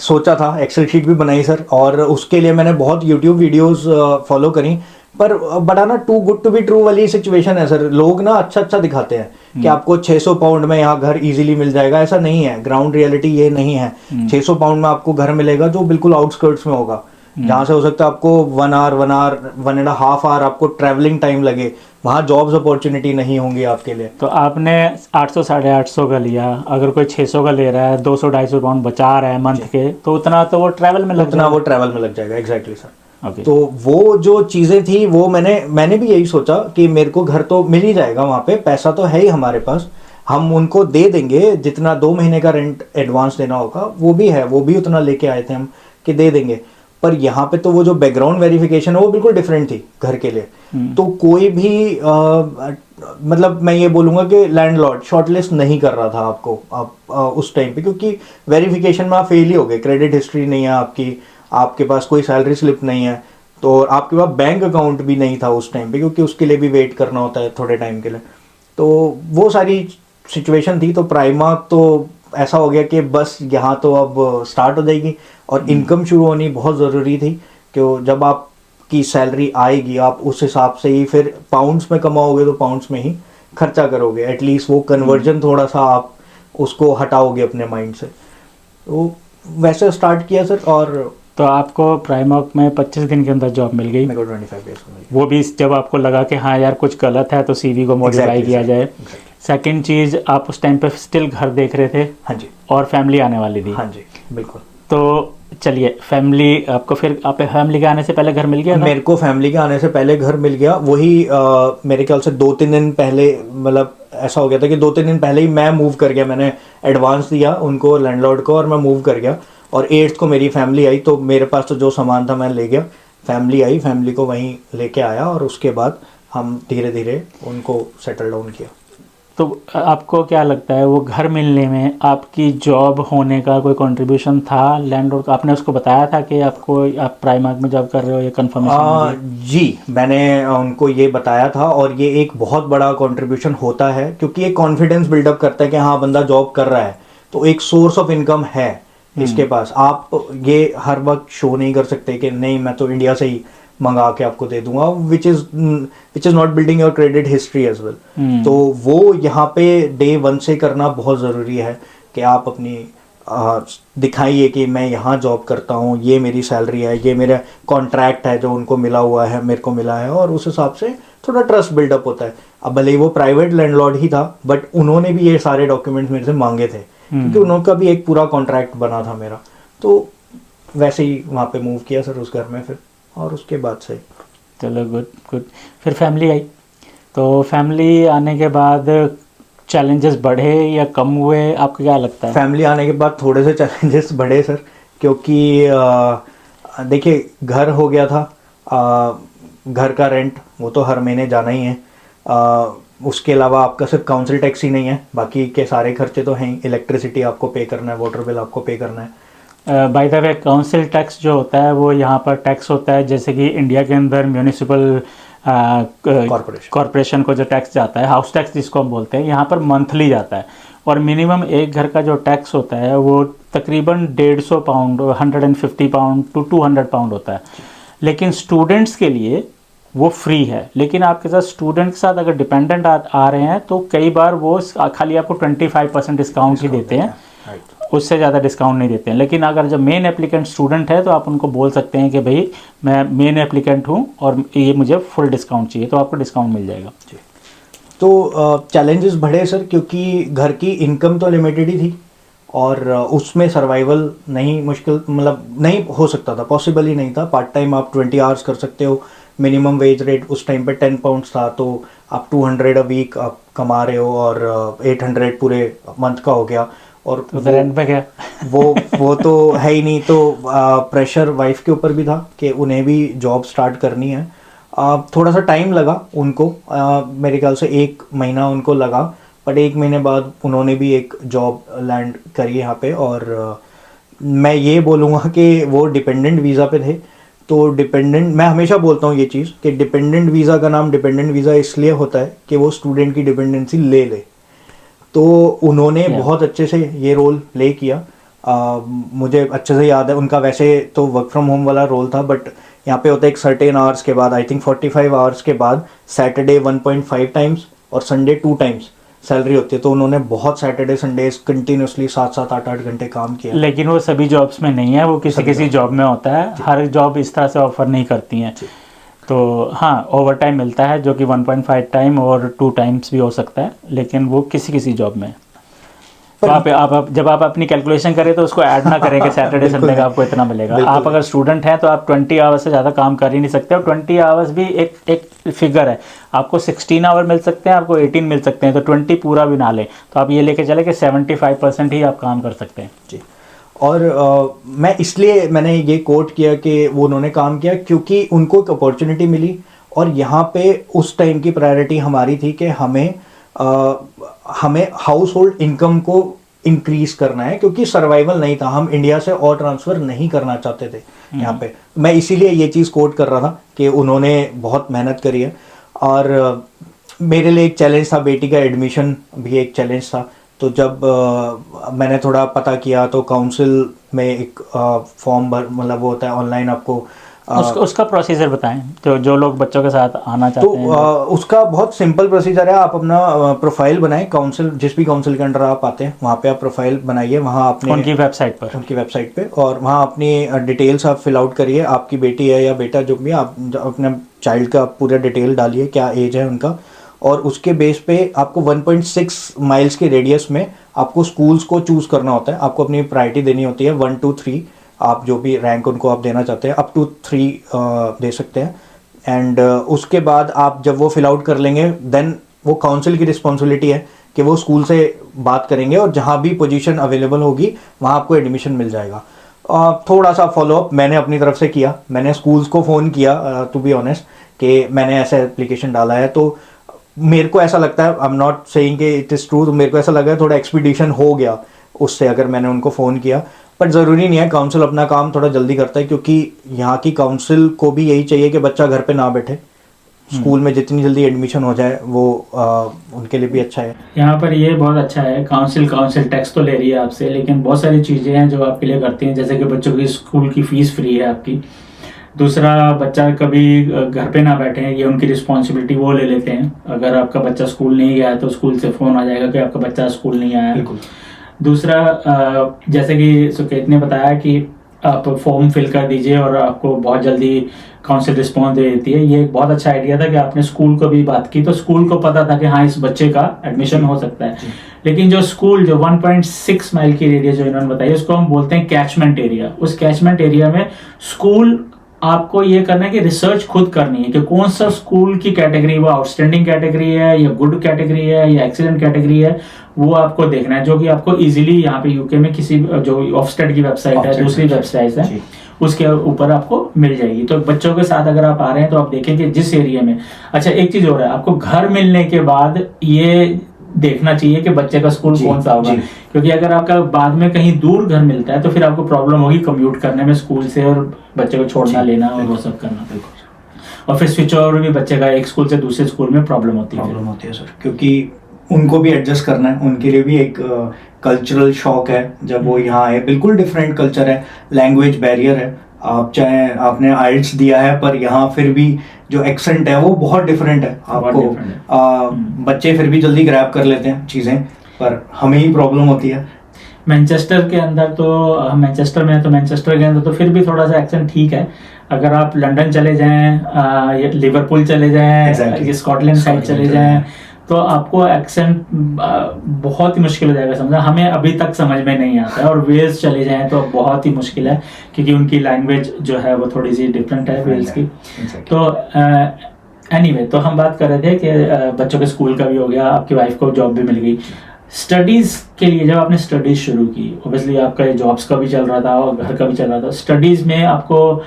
सोचा था, एक्सेल शीट भी बनाई सर, और उसके लिए मैंने बहुत यूट्यूब वीडियोस फॉलो करी। पर बड़ा ना too good to be true वाली सिचुएशन है सर। लोग ना अच्छा अच्छा दिखाते हैं कि आपको 600 पाउंड में यहाँ घर इजीली मिल जाएगा। ऐसा नहीं है, ग्राउंड रियलिटी ये नहीं है। 600 पाउंड में आपको घर मिलेगा जो बिल्कुल आउटस्कर्ट्स में होगा, जहाँ से हो सकता है आपको 1.5 आवर आपको ट्रैवलिंग टाइम लगे। वहाँ जॉब्स अपॉर्चुनिटी नहीं होंगी आपके लिए। तो आपने 800 850 का लिया, अगर कोई 600 का ले रहा है, 200-250 पाउंड बचा रहा है मंथ के, तो उतना तो वो ट्रैवल में लग उतना वो ट्रैवल में लग जाएगा। Exactly sir. ओके। तो वो जो चीज़ें थी वो मैंने भी यही सोचा कि मेरे को घर तो मिल ही जाएगा वहाँ पे, पैसा तो है ही हमारे पास, हम उनको दे देंगे। जितना 2 महीने का रेंट एडवांस देना होगा वो भी है, वो भी उतना लेके आए थे हम कि दे देंगे। पर यहाँ पे तो वो जो बैकग्राउंड वेरिफिकेशन है वो बिल्कुल डिफरेंट थी घर के लिए। तो कोई भी मतलब मैं ये बोलूँगा कि लैंडलॉर्ड शॉर्टलिस्ट नहीं कर रहा था आपको उस टाइम पे, क्योंकि वेरिफिकेशन में आप फेल ही हो गए। क्रेडिट हिस्ट्री नहीं है आपकी, आपके पास कोई सैलरी स्लिप नहीं है, तो आपके पास बैंक अकाउंट भी नहीं था उस टाइम पे, क्योंकि उसके लिए भी वेट करना होता है थोड़े टाइम के लिए। तो वो सारी सिचुएशन थी। तो प्राइमार्क तो ऐसा हो गया कि बस यहाँ तो अब स्टार्ट हो जाएगी, और इनकम शुरू होनी बहुत ज़रूरी थी कि जब आपकी सैलरी आएगी आप उस हिसाब से ही फिर पाउंड्स में कमाओगे, तो पाउंड्स में ही खर्चा करोगे। एटलीस्ट वो कन्वर्जन थोड़ा सा आप उसको हटाओगे अपने माइंड से। तो वैसे स्टार्ट किया सर। और तो आपको प्राइमॉर्क में 25 दिन के अंदर जॉब मिल गई? मेरे को 25 डेज में मिल गई। वो भी जब आपको लगा कि हाँ यार कुछ गलत है तो सीवी को मॉडिफाई किया जाए। सेकंड चीज़, आप उस टाइम पे स्टिल घर देख रहे थे? हाँ जी। और फैमिली आने वाली थी? हाँ जी बिल्कुल। तो चलिए, फैमिली आपको फिर आप फैमिली के आने से पहले घर मिल गया था? मेरे को फैमिली के आने से पहले घर मिल गया। वही मेरे ख्याल से 2-3 दिन पहले, मतलब ऐसा हो गया था कि 2-3 दिन पहले ही मैं मूव कर गया। मैंने एडवांस दिया उनको, लैंडलॉर्ड को, और मैं मूव कर गया। और 8th को मेरी फैमिली आई, तो मेरे पास तो जो सामान था मैं ले गया। फैमिली आई, फैमिली को वहीं लेके आया, और उसके बाद हम धीरे धीरे उनको सेटल डाउन किया। तो आपको क्या लगता है वो घर मिलने में आपकी जॉब होने का कोई कंट्रीब्यूशन था? लैंडलॉर्ड को आपने उसको बताया था कि आपको आप प्राइमार्क में जॉब कर रहे हो, ये कंफर्मेशन? जी, मैंने उनको ये बताया था, और ये एक बहुत बड़ा कंट्रीब्यूशन होता है, क्योंकि ये कॉन्फिडेंस बिल्डअप करता है कि हाँ बंदा जॉब कर रहा है, तो एक सोर्स ऑफ इनकम है इसके पास। आप ये हर वक्त शो नहीं कर सकते कि नहीं मैं तो इंडिया से ही मंगा के आपको दे दूंगा, which is not building your credit history as well. तो वो यहाँ पे डे 1 से करना बहुत ज़रूरी है कि आप अपनी दिखाइए कि मैं यहाँ जॉब करता हूँ, ये मेरी सैलरी है, ये मेरा कॉन्ट्रैक्ट है जो उनको मिला हुआ है, मेरे को मिला है, और उस हिसाब से थोड़ा ट्रस्ट बिल्डअप होता है। अब भले ही वो प्राइवेट लैंडलॉर्ड ही था, बट उन्होंने भी ये सारे डॉक्यूमेंट्स मेरे से मांगे थे, क्योंकि उनका भी एक पूरा कॉन्ट्रैक्ट बना था मेरा। तो वैसे ही वहाँ पे मूव किया सर उस घर में फिर, और उसके बाद से चलो गुड गुड। फिर फैमिली आई, तो फैमिली आने के बाद चैलेंजेस बढ़े या कम हुए, आपको क्या लगता है? फैमिली आने के बाद थोड़े से चैलेंजेस बढ़े सर, क्योंकि देखिए घर हो गया था, घर का रेंट वो तो हर महीने जाना ही है। उसके अलावा आपका सिर्फ काउंसिल टैक्स ही नहीं है, बाकी के सारे खर्चे तो हैं। इलेक्ट्रिसिटी आपको पे करना है, वाटर बिल आपको पे करना है। By the way, council tax जो होता है वो यहाँ पर टैक्स होता है जैसे कि इंडिया के अंदर म्यूनिसिपल कॉरपोरेशन को जो टैक्स जाता है, हाउस टैक्स जिसको हम बोलते हैं, यहाँ पर मंथली जाता है। और मिनिमम एक घर का जो टैक्स होता है वो तकरीबन 150 पाउंड, 150 पाउंड टू 200 पाउंड होता है। लेकिन स्टूडेंट्स के लिए वो फ्री है। लेकिन आपके साथ स्टूडेंट के साथ अगर डिपेंडेंट आ रहे हैं तो कई बार वो खाली आपको 25% डिस्काउंट ही देते हैं, उससे ज़्यादा डिस्काउंट नहीं देते हैं। लेकिन अगर जब मेन एप्लीकेंट स्टूडेंट है तो आप उनको बोल सकते हैं कि भाई मैं मेन एप्लीकेंट हूँ और ये मुझे फुल डिस्काउंट चाहिए, तो आपको डिस्काउंट मिल जाएगा। तो चैलेंजेस बढ़े सर, क्योंकि घर की इनकम तो लिमिटेड ही थी, और उसमें सर्वाइवल नहीं, मुश्किल मतलब नहीं हो सकता था, पॉसिबल ही नहीं था। पार्ट टाइम आप 20 आवर्स कर सकते हो, मिनिमम वेज रेट उस टाइम पे 10 पाउंड्स था, तो आप 200 अ वीक आप कमा रहे हो और 800 पूरे मंथ का हो गया। और तो रेंट पे क्या? वो तो है ही नहीं, तो प्रेशर वाइफ के ऊपर भी था कि उन्हें भी जॉब स्टार्ट करनी है। थोड़ा सा टाइम लगा उनको, मेरे ख्याल से 1 महीना उनको लगा, बट 1 महीने बाद उन्होंने भी एक जॉब लैंड करी यहाँ पे। और मैं ये बोलूँगा कि वो डिपेंडेंट वीज़ा पे थे। तो डिपेंडेंट, मैं हमेशा बोलता हूँ ये चीज़ कि डिपेंडेंट वीज़ा का नाम डिपेंडेंट वीज़ा इसलिए होता है कि वो स्टूडेंट की डिपेंडेंसी ले ले। तो उन्होंने Yeah. बहुत अच्छे से ये रोल प्ले किया। मुझे अच्छे से याद है उनका, वैसे तो वर्क फ्रॉम होम वाला रोल था, बट यहाँ पे होता है एक सर्टेन आवर्स के बाद, आई थिंक 45 आवर्स के बाद सैटरडे 1.5 टाइम्स और संडे 2 टाइम्स सैलरी होती है। तो उन्होंने बहुत सैटरडे संडेज कंटिन्यूसली 7-7 8-8 घंटे काम किया। लेकिन वो सभी जॉब्स में नहीं है, वो किसी सभी किसी जॉब में होता है, हर जॉब इस तरह से ऑफर नहीं करती हैं। तो हाँ, ओवर टाइम मिलता है जो कि 1.5 टाइम और 2 टाइम्स भी हो सकता है, लेकिन वो किसी किसी जॉब में। तो आप जब आप अपनी कैलकुलेशन करें तो उसको ऐड ना करें कि सैटरडे बिल्कुल संडे का नहीं। आपको इतना मिलेगा। बिल्कुल आप अगर स्टूडेंट हैं तो आप 20 आवर्स से ज़्यादा काम कर ही नहीं सकते, और 20 आवर्स भी एक फिगर है। आपको 16 आवर मिल सकते हैं, आपको 18 मिल सकते हैं, तो 20 पूरा भी ना लें तो आप ये लेके चले कि 75% ही आप काम कर सकते हैं। जी। और मैं इसलिए मैंने ये कोट किया कि वो उन्होंने काम किया क्योंकि उनको एक अपॉर्चुनिटी मिली, और यहाँ पे उस टाइम की प्रायोरिटी हमारी थी कि हमें हाउस होल्ड इनकम को इंक्रीज करना है, क्योंकि सर्वाइवल नहीं था, हम इंडिया से और ट्रांसफ़र नहीं करना चाहते थे यहाँ पे। मैं इसीलिए ये चीज़ कोट कर रहा था कि उन्होंने बहुत मेहनत करी है। और मेरे लिए एक चैलेंज था, बेटी का एडमिशन भी एक चैलेंज था। तो जब मैंने थोड़ा पता किया तो काउंसिल में एक फॉर्म भर, मतलब वो होता है ऑनलाइन, आपको उसका प्रोसीजर बताएं, तो जो लोग बच्चों के साथ आना तो चाहते हैं। उसका बहुत सिंपल प्रोसीजर है। आप अपना प्रोफाइल बनाएं, काउंसिल जिस भी काउंसिल के अंडर आप आते हैं वहाँ पे आप प्रोफाइल बनाइए, वहाँ अपने उनकी वेबसाइट पे, और वहाँ अपनी डिटेल्स आप फिल आउट करिए। आपकी बेटी है या बेटा जो भी, आप अपने चाइल्ड का पूरा डिटेल डालिए, क्या एज है उनका, और उसके बेस पे आपको 1.6 माइल्स के रेडियस में आपको स्कूल्स को चूज़ करना होता है। आपको अपनी प्रायोरिटी देनी होती है 1 2 3, आप जो भी रैंक उनको आप देना चाहते हैं अप टू 3 दे सकते हैं। एंड उसके बाद आप जब वो फिल आउट कर लेंगे, देन वो काउंसिल की रिस्पॉन्सिबिलिटी है कि वो स्कूल से बात करेंगे, और जहाँ भी पोजीशन अवेलेबल होगी वहाँ आपको एडमिशन मिल जाएगा। थोड़ा सा फॉलोअप मैंने अपनी तरफ से किया, मैंने स्कूल्स को फ़ोन किया टू बी ऑनेस्ट कि मैंने ऐसा एप्लीकेशन डाला है। तो मेरे को ऐसा लगता है, आई एम नॉट सेइंग कि इट इज़ ट्रू, तो मेरे को ऐसा लगा है थोड़ा एक्सपीडिशन हो गया उससे, अगर मैंने उनको फ़ोन किया। पर ज़रूरी नहीं है, काउंसिल अपना काम थोड़ा जल्दी करता है, क्योंकि यहाँ की काउंसिल को भी यही चाहिए कि बच्चा घर पे ना बैठे, स्कूल में जितनी जल्दी एडमिशन हो जाए वो उनके लिए भी अच्छा है। यहाँ पर ये बहुत अच्छा है, काउंसिल टैक्स तो ले रही है आपसे, लेकिन बहुत सारी चीज़ें हैं जो आपके लिए करती हैं, जैसे कि बच्चों की स्कूल की फ़ीस फ्री है आपकी। दूसरा, बच्चा कभी घर पे ना बैठे, ये उनकी रिस्पॉन्सिबिलिटी वो ले लेते हैं। अगर आपका बच्चा स्कूल नहीं गया है तो स्कूल से फ़ोन आ जाएगा कि आपका बच्चा स्कूल नहीं आया। बिल्कुल। दूसरा, जैसे कि सुकेत ने बताया कि आप फॉर्म फिल कर दीजिए और आपको बहुत जल्दी काउंसिल रिस्पॉन्स दे देती है। ये एक बहुत अच्छा आइडिया था कि आपने स्कूल को भी बात की, तो स्कूल को पता था कि हाँ, इस बच्चे का एडमिशन हो सकता है। लेकिन जो स्कूल, जो 1.6 माइल की रेडियस जो इन्होंने बताई, उसको हम बोलते हैं कैचमेंट एरिया। उस कैचमेंट एरिया में स्कूल, आपको ये करना है कि रिसर्च खुद करनी है कि कौन सा स्कूल की कैटेगरी, वो आउटस्टैंडिंग कैटेगरी है या गुड कैटेगरी है या एक्सीलेंट कैटेगरी है, वो आपको देखना है, जो कि आपको इजीली यहाँ पे यूके में किसी जो ऑफस्टेड की वेबसाइट है, दूसरी वेबसाइट है, उसके ऊपर आपको मिल जाएगी। तो बच्चों के साथ अगर आप आ रहे हैं तो आप देखें कि जिस एरिया में, अच्छा एक चीज और है, आपको घर मिलने के बाद ये देखना चाहिए कि बच्चे का स्कूल कौन सा होगा, क्योंकि अगर आपका बाद में कहीं दूर घर मिलता है तो फिर आपको प्रॉब्लम होगी कम्यूट करने में स्कूल से, और बच्चे को छोड़ना लेना और वो सब करना, और फिर स्विच ओवर भी बच्चे का एक स्कूल से दूसरे स्कूल में प्रॉब्लम होती है सर, क्योंकि उनको भी एडजस्ट करना है, उनके लिए भी एक कल्चरल शॉक है जब वो यहाँ आए। बिल्कुल डिफरेंट कल्चर है, लैंग्वेज बैरियर है। आप चाहे आपने आइल्स दिया है, पर यहाँ फिर भी जो एक्सेंट है वो बहुत डिफरेंट है आपको। बच्चे फिर भी जल्दी ग्रैब कर लेते हैं चीज़ें, पर हमें ही प्रॉब्लम होती है। मैनचेस्टर के अंदर तो, मैनचेस्टर के अंदर तो फिर भी थोड़ा सा एक्सेंट ठीक है। अगर आप लंदन चले जाएं, लिवरपूल चले जाएं, स्कॉटलैंड साइड चले जाएं, तो आपको एक्सेंट बहुत ही मुश्किल हो जाएगा समझना, हमें अभी तक समझ में नहीं आता है, और वेल्स चले जाएं तो बहुत ही मुश्किल है, क्योंकि उनकी लैंग्वेज जो है वो थोड़ी सी डिफरेंट है वेल्स की। तो एनीवे, तो हम बात कर रहे थे कि बच्चों के स्कूल का भी हो गया, आपकी वाइफ को जॉब भी मिल गई। स्टडीज़ के लिए जब आपने स्टडीज़ शुरू की, ओबियसली आपका जॉब्स का भी चल रहा था और घर का भी चल रहा था, स्टडीज़ में आपको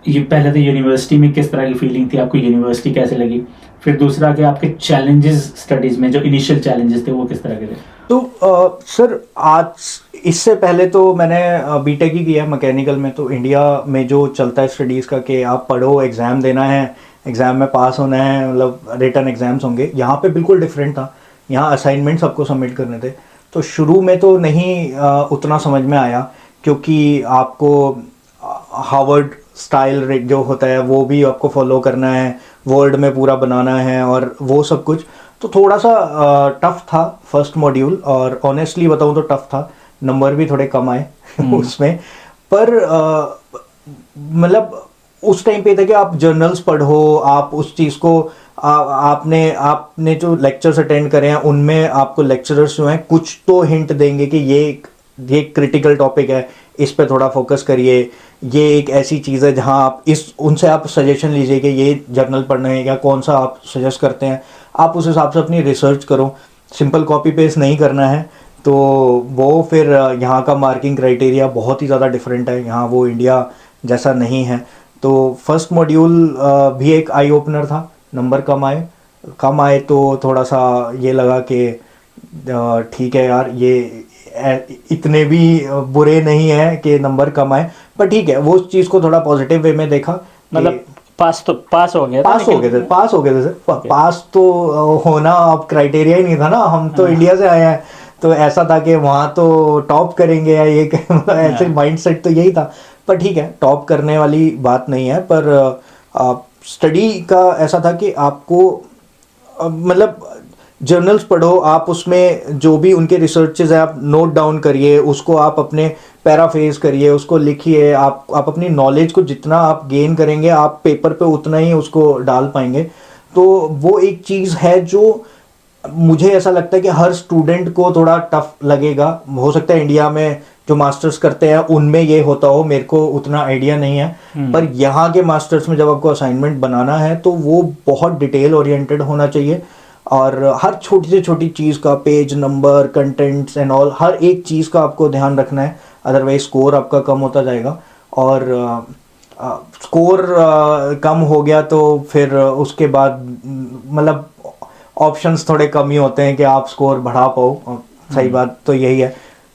ये पहले तो यूनिवर्सिटी में किस तरह की फीलिंग थी, आपको यूनिवर्सिटी कैसे लगी, फिर दूसरा कि आपके चैलेंजेस स्टडीज़ में जो इनिशियल चैलेंजेस थे वो किस तरह के थे? तो सर, आज इससे पहले तो मैंने बीटेक ही किया मैकेनिकल में। तो इंडिया में जो चलता है स्टडीज़ का कि आप पढ़ो, एग्ज़ाम देना है, एग्ज़ाम में पास होना है, मतलब रिटर्न एग्ज़ाम्स होंगे, यहाँ पे बिल्कुल डिफरेंट था। यहाँ असाइनमेंट्स आपको सबमिट करने थे। तो शुरू में तो नहीं उतना समझ में आया, क्योंकि आपको हार्वर्ड स्टाइल जो होता है वो भी आपको फॉलो करना है, वर्ड में पूरा बनाना है और वो सब कुछ। तो थोड़ा सा टफ था फर्स्ट मॉड्यूल, और ऑनेस्टली बताऊं तो टफ था। नंबर भी थोड़े कम आए उसमें। पर मतलब उस टाइम पे था कि आप जर्नल्स पढ़ो, आप उस चीज़ को आपने जो लेक्चर्स अटेंड करे हैं उनमें आपको लेक्चरर्स जो हैं कुछ तो हिंट देंगे कि ये क्रिटिकल टॉपिक है, इस पे थोड़ा फोकस करिए, ये एक ऐसी चीज़ है जहां आप उनसे आप सजेशन लीजिए कि ये जर्नल पढ़ना है या कौन सा आप सजेस्ट करते हैं, आप उस हिसाब से अपनी रिसर्च करो। सिंपल कॉपी पेस्ट नहीं करना है। तो वो फिर यहाँ का मार्किंग क्राइटेरिया बहुत ही ज़्यादा डिफरेंट है, यहाँ वो इंडिया जैसा नहीं है। तो फर्स्ट मॉड्यूल भी एक आई ओपनर था। नंबर कम आए तो थोड़ा सा ये लगा कि ठीक है यार, ये इतने भी बुरे नहीं है कि नंबर कम आए, पर ठीक है, वो उस चीज़ को थोड़ा पॉजिटिव वे में देखा। मतलब पास हो गए थे सर। पास तो होना अब क्राइटेरिया ही नहीं था ना, हम तो इंडिया से आए हैं, तो ऐसा था कि वहाँ तो टॉप करेंगे या ये ऐसे माइंडसेट तो यही था। पर ठीक है, टॉप करने वाली बात नहीं है। पर स्टडी का ऐसा था कि आपको मतलब जर्नल्स पढ़ो, आप उसमें जो भी उनके रिसर्चेज है आप नोट डाउन करिए, उसको आप अपने पैराफ्रेज करिए, उसको लिखिए। आप अपनी नॉलेज को जितना आप गेन करेंगे, आप पेपर पे उतना ही उसको डाल पाएंगे। तो वो एक चीज़ है जो मुझे ऐसा लगता है कि हर स्टूडेंट को थोड़ा टफ लगेगा। हो सकता है इंडिया में जो मास्टर्स करते हैं उनमें ये होता हो, मेरे को उतना आइडिया नहीं है। पर यहाँ के मास्टर्स में जब आपको असाइनमेंट बनाना है तो वो बहुत डिटेल ओरिएंटेड होना चाहिए, और हर छोटी से छोटी चीज़ का, page number, contents and all, हर एक चीज़ का आपको ध्यान रखना है, अदरवाइज स्कोर आपका कम होता जाएगा। और स्कोर कम हो गया तो फिर उसके बाद मतलब ऑप्शंस थोड़े कम ही होते हैं कि आप स्कोर बढ़ा पाओ। सही बात तो यही है।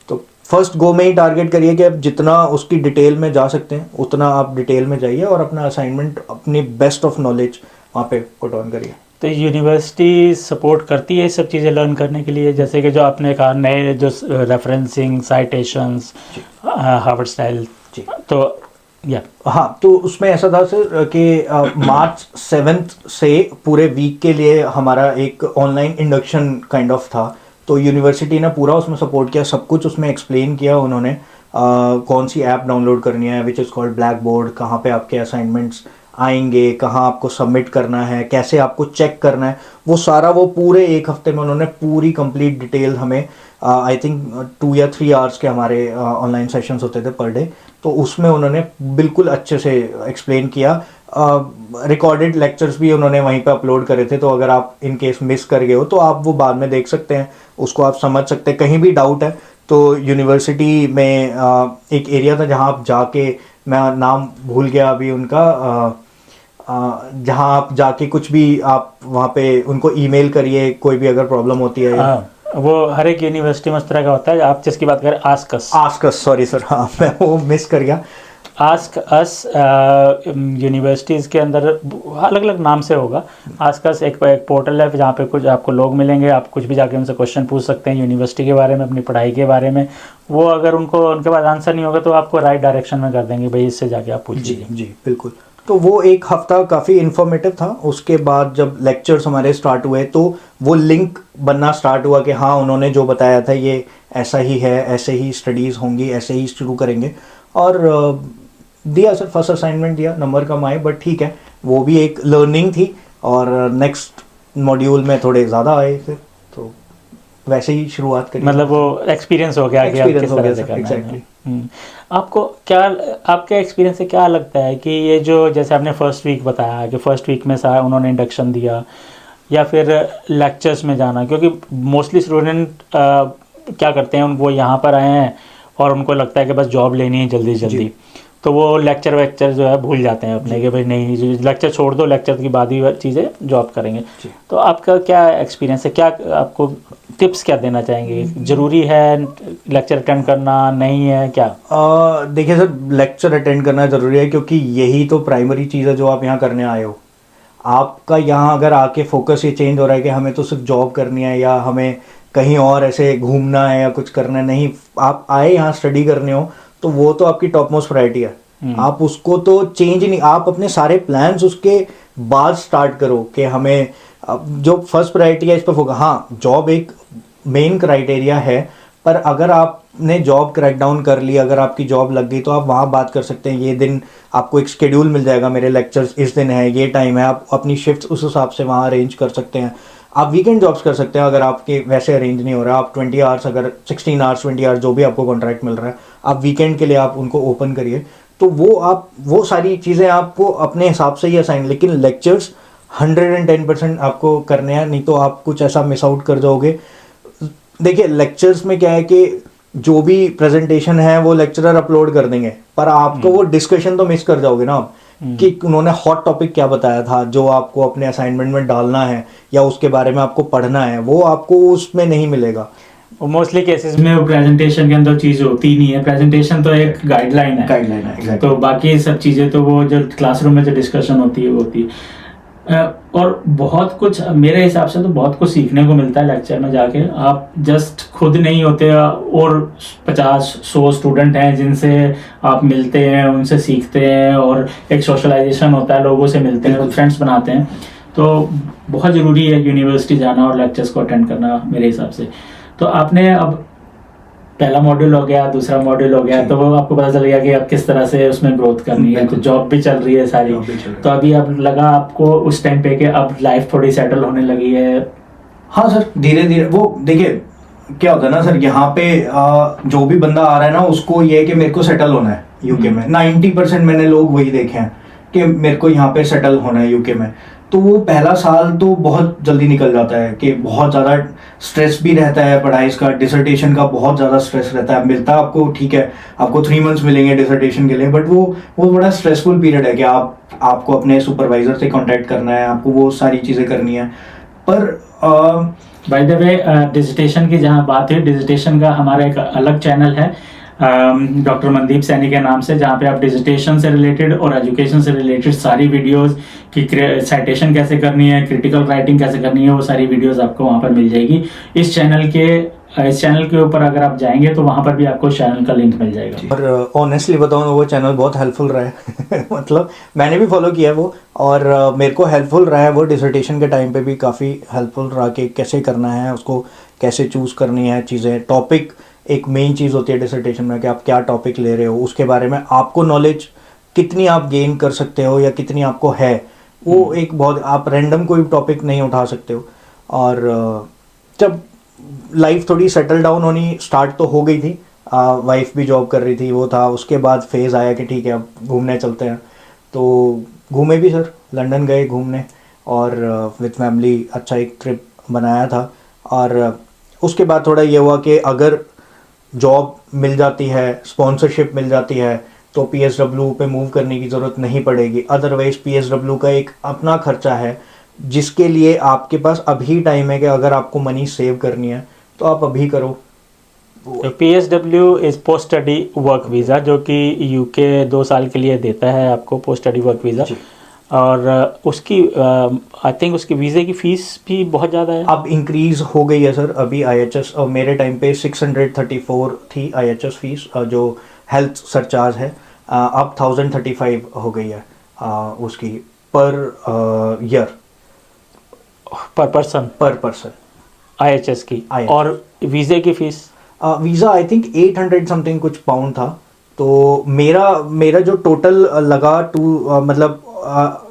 तो फर्स्ट गो में ही टारगेट करिए कि आप जितना उसकी डिटेल में जा सकते हैं उतना आप डिटेल में जाइए, और अपना असाइनमेंट अपनी बेस्ट ऑफ नॉलेज वहाँ पे पुट ऑन करिए। तो यूनिवर्सिटी सपोर्ट करती है ये सब चीज़ें लर्न करने के लिए, जैसे कि जो आपने कहा नए जो रेफरेंसिंग, साइटेशंस, हार्वर्ड स्टाइल, तो या हाँ, तो उसमें ऐसा था सर कि मार्च 7 से पूरे वीक के लिए हमारा एक ऑनलाइन इंडक्शन काइंड ऑफ था। तो यूनिवर्सिटी ने पूरा उसमें सपोर्ट किया, सब कुछ उसमें एक्सप्लेन किया उन्होंने। कौन सी ऐप डाउनलोड करनी है, which is called black board, कहाँ पे आपके असाइनमेंट्स आएंगे, कहाँ आपको सबमिट करना है, कैसे आपको चेक करना है, वो सारा वो पूरे एक हफ्ते में उन्होंने पूरी कंप्लीट डिटेल हमें, आई थिंक 2 या 3 आवर्स के हमारे ऑनलाइन सेशंस होते थे पर डे, तो उसमें उन्होंने बिल्कुल अच्छे से एक्सप्लेन किया। रिकॉर्डेड लेक्चर्स भी उन्होंने वहीं पे अपलोड करे थे, तो अगर आप इन केस मिस कर गए हो तो आप वो बाद में देख सकते हैं, उसको आप समझ सकते हैं। कहीं भी डाउट है तो यूनिवर्सिटी में एक एरिया था जहाँ आप जाके, मैं नाम भूल गया अभी उनका, जहाँ आप जाके कुछ भी आप वहाँ पे उनको ईमेल करिए, कोई भी अगर प्रॉब्लम होती है। वो हर एक यूनिवर्सिटी में इस तरह का होता है। आप जिसकी बात करें, आस्क अस, सॉरी सर, हाँ मैं वो मिस कर गया। आस्क अस यूनिवर्सिटीज़ के अंदर अलग अलग नाम से होगा। आस्क अस एक पोर्टल है जहाँ पे कुछ आपको लोग मिलेंगे, आप कुछ भी जाके उनसे क्वेश्चन पूछ सकते हैं यूनिवर्सिटी के बारे में, अपनी पढ़ाई के बारे में। वो अगर उनके पास आंसर नहीं होगा तो आपको राइट डायरेक्शन में कर देंगे, भाई इससे जाके आप पूछ लीजिए। जी बिल्कुल। तो वो एक हफ्ता काफ़ी इन्फॉर्मेटिव था। उसके बाद जब लेक्चर्स हमारे स्टार्ट हुए तो वो लिंक बनना स्टार्ट हुआ कि हाँ, उन्होंने जो बताया था ये ऐसा ही है, ऐसे ही स्टडीज़ होंगी, ऐसे ही शुरू करेंगे। और दिया सर, फर्स्ट असाइनमेंट दिया, नंबर कम आए, बट ठीक है, वो भी एक लर्निंग थी। और नेक्स्ट मॉड्यूल में थोड़े ज़्यादा आए फिर, तो वैसे ही शुरुआत करी। मतलब वो एक्सपीरियंस हो गया कि आप Experience किस हो तरह गया से सर, करना है। exactly। आपको क्या, आपके एक्सपीरियंस से क्या लगता है कि ये जो, जैसे आपने फर्स्ट वीक बताया कि फर्स्ट वीक में सारा उन्होंने इंडक्शन दिया, या फिर लेक्चर्स में जाना, क्योंकि मोस्टली स्टूडेंट क्या करते हैं, वो यहाँ पर आए हैं और उनको लगता है कि बस जॉब लेनी है जल्दी जल्दी, तो वो लेक्चर वेक्चर जो है भूल जाते हैं अपने, कि भाई नहीं लेक्चर छोड़ दो, लेक्चर की बाद ही चीज़ें जॉब करेंगे। तो आपका क्या एक्सपीरियंस है, क्या आपको टिप्स क्या देना चाहेंगे, ज़रूरी है लेक्चर अटेंड करना, नहीं है क्या? देखिए सर, लेक्चर अटेंड करना ज़रूरी है, क्योंकि यही तो प्राइमरी चीज़ है जो आप यहाँ करने आए हो। आपका यहाँ अगर आके फोकस ये चेंज हो रहा है कि हमें तो सिर्फ जॉब करनी है या हमें कहीं और ऐसे घूमना है या कुछ करना है, नहीं, आप आए यहाँ स्टडी करने हो, तो वो तो आपकी टॉप मोस्ट प्रायोरिटी है। आप उसको तो चेंज ही नहीं, आप अपने सारे प्लान्स उसके बाद स्टार्ट करो कि हमें जो फर्स्ट प्रायोरिटी है इस पर फोकस। हाँ, जॉब एक मेन क्राइटेरिया है, पर अगर आपने जॉब क्रैक डाउन कर ली, अगर आपकी जॉब लग गई, तो आप वहाँ बात कर सकते हैं। ये दिन आपको एक शेड्यूल मिल जाएगा, मेरे लेक्चर्स इस दिन है, ये टाइम है, आप अपनी शिफ्ट उस हिसाब से वहाँ अरेंज कर सकते हैं। आप वीकेंड जॉब्स कर सकते हैं अगर आपके वैसे अरेंज नहीं हो रहा। आप 20 आवर्स, अगर 16 आवर्स 20 आवर्स जो भी आपको कॉन्ट्रैक्ट मिल रहा है, आप वीकेंड के लिए आप उनको ओपन करिए। तो वो सारी चीज़ें आपको अपने हिसाब से ही असाइन, लेकिन लेक्चर्स 110% आपको करने हैं, नहीं तो आप कुछ ऐसा मिस आउट कर जाओगे। देखिए, लेक्चर्स में क्या है कि जो भी प्रेजेंटेशन है वो लेक्चरर अपलोड कर देंगे, पर आपको वो डिस्कशन तो मिस कर जाओगे ना आप, कि उन्होंने हॉट टॉपिक क्या बताया था जो आपको अपने असाइनमेंट में डालना है या उसके बारे में आपको पढ़ना है, वो आपको उसमें नहीं मिलेगा। मोस्टली केसेस इसमें वो प्रेजेंटेशन के अंदर चीज़ होती ही नहीं है। प्रेजेंटेशन तो एक गाइडलाइन है, exactly। तो बाकी सब चीज़ें तो वो जो क्लासरूम में जो डिस्कशन होती है वो होती है। और बहुत कुछ मेरे हिसाब से तो बहुत कुछ सीखने को मिलता है लेक्चर में जाके। आप जस्ट खुद नहीं होते, और 50-100 स्टूडेंट हैं जिनसे आप मिलते हैं, उनसे सीखते हैं, और एक सोशलाइजेशन होता है, लोगों से मिलते हैं, फ्रेंड्स बनाते हैं। तो बहुत ज़रूरी है यूनिवर्सिटी जाना और लेक्चर्स को अटेंड करना मेरे हिसाब से। तो आपने अब पहला मॉड्यूल हो गया, दूसरा मॉड्यूल हो गया, तो वो आपको पता चल गया कि अब किस तरह से उसमें ग्रोथ करनी है। तो जॉब भी चल रही है सारी, तो अभी अब लगा आपको उस टाइम पे कि अब लाइफ थोड़ी सेटल होने लगी है? हाँ सर, धीरे धीरे वो देखिए क्या होता है ना सर, यहाँ पे जो भी बंदा आ रहा है ना, उसको ये है कि मेरे को सेटल होना है यूके में। 90% मैंने लोग वही देखे हैं कि मेरे को यहाँ पे सेटल होना है यूके में। तो वो पहला साल तो बहुत जल्दी निकल जाता है कि बहुत ज़्यादा स्ट्रेस भी रहता है पढ़ाई का, डिसर्टेशन का बहुत ज़्यादा स्ट्रेस रहता है। मिलता है आपको, ठीक है, आपको 3 मंथ्स मिलेंगे डिसर्टेशन के लिए, बट वो बड़ा स्ट्रेसफुल पीरियड है कि आपको अपने सुपरवाइजर से कांटेक्ट करना है, आपको वो सारी चीज़ें करनी है। पर बाय द वे, डिजिटेशन की जहाँ बात है, डिजिटेशन का हमारा एक अलग चैनल है डॉक्टर मनदीप सैनी के नाम से, जहाँ पे आप डिजिटेशन से रिलेटेड और एजुकेशन से रिलेटेड सारी वीडियोस की साइटेशन कैसे करनी है, क्रिटिकल राइटिंग कैसे करनी है, वो सारी वीडियोस आपको वहाँ पर मिल जाएगी। इस चैनल के ऊपर अगर आप जाएंगे तो वहाँ पर भी आपको चैनल का लिंक मिल जाएगा। और ऑनेस्टली बताऊँ तो वो चैनल बहुत हेल्पफुल रहा है मतलब मैंने भी फॉलो किया है वो, और मेरे को हेल्पफुल रहा है वो। डिसर्टेशन के टाइम पे भी काफ़ी हेल्पफुल रहा कि कैसे करना है उसको, कैसे चूज़ करनी है चीज़ें। टॉपिक एक मेन चीज़ होती है डिसर्टेशन में कि आप क्या टॉपिक ले रहे हो, उसके बारे में आपको नॉलेज कितनी आप गेन कर सकते हो या कितनी आपको है, वो एक बहुत, आप रैंडम कोई टॉपिक नहीं उठा सकते हो। और जब लाइफ थोड़ी सेटल डाउन होनी स्टार्ट तो हो गई थी, वाइफ भी जॉब कर रही थी, वो था, उसके बाद फेज़ आया कि ठीक है अब घूमने चलते हैं। तो घूमे भी सर, लंदन गए घूमने, और विद फैमिली अच्छा एक ट्रिप बनाया था। और उसके बाद थोड़ा ये हुआ कि अगर जॉब मिल जाती है, स्पॉन्सरशिप मिल जाती है, तो PSW पे मूव करने की ज़रूरत नहीं पड़ेगी। अदरवाइज़ PSW का एक अपना खर्चा है, जिसके लिए आपके पास अभी टाइम है कि अगर आपको मनी सेव करनी है तो आप अभी करो। PSW is post study work visa, जो कि UK 2 साल के लिए देता है आपको पोस्ट स्टडी वर्क वीज़ा। और उसकी आई थिंक उसकी वीज़े की फ़ीस भी बहुत ज़्यादा है, अब इंक्रीज़ हो गई है सर। अभी IHS, और मेरे टाइम पे 634 थी IHS फीस, जो हेल्थ सरचार्ज है, अब 1035 हो गई है उसकी पर ईयर, पर पर्सन IHS की। IHS। और वीज़े की fees, visa I think 800 something कुछ पाउंड था। तो मेरा जो टोटल लगा मतलब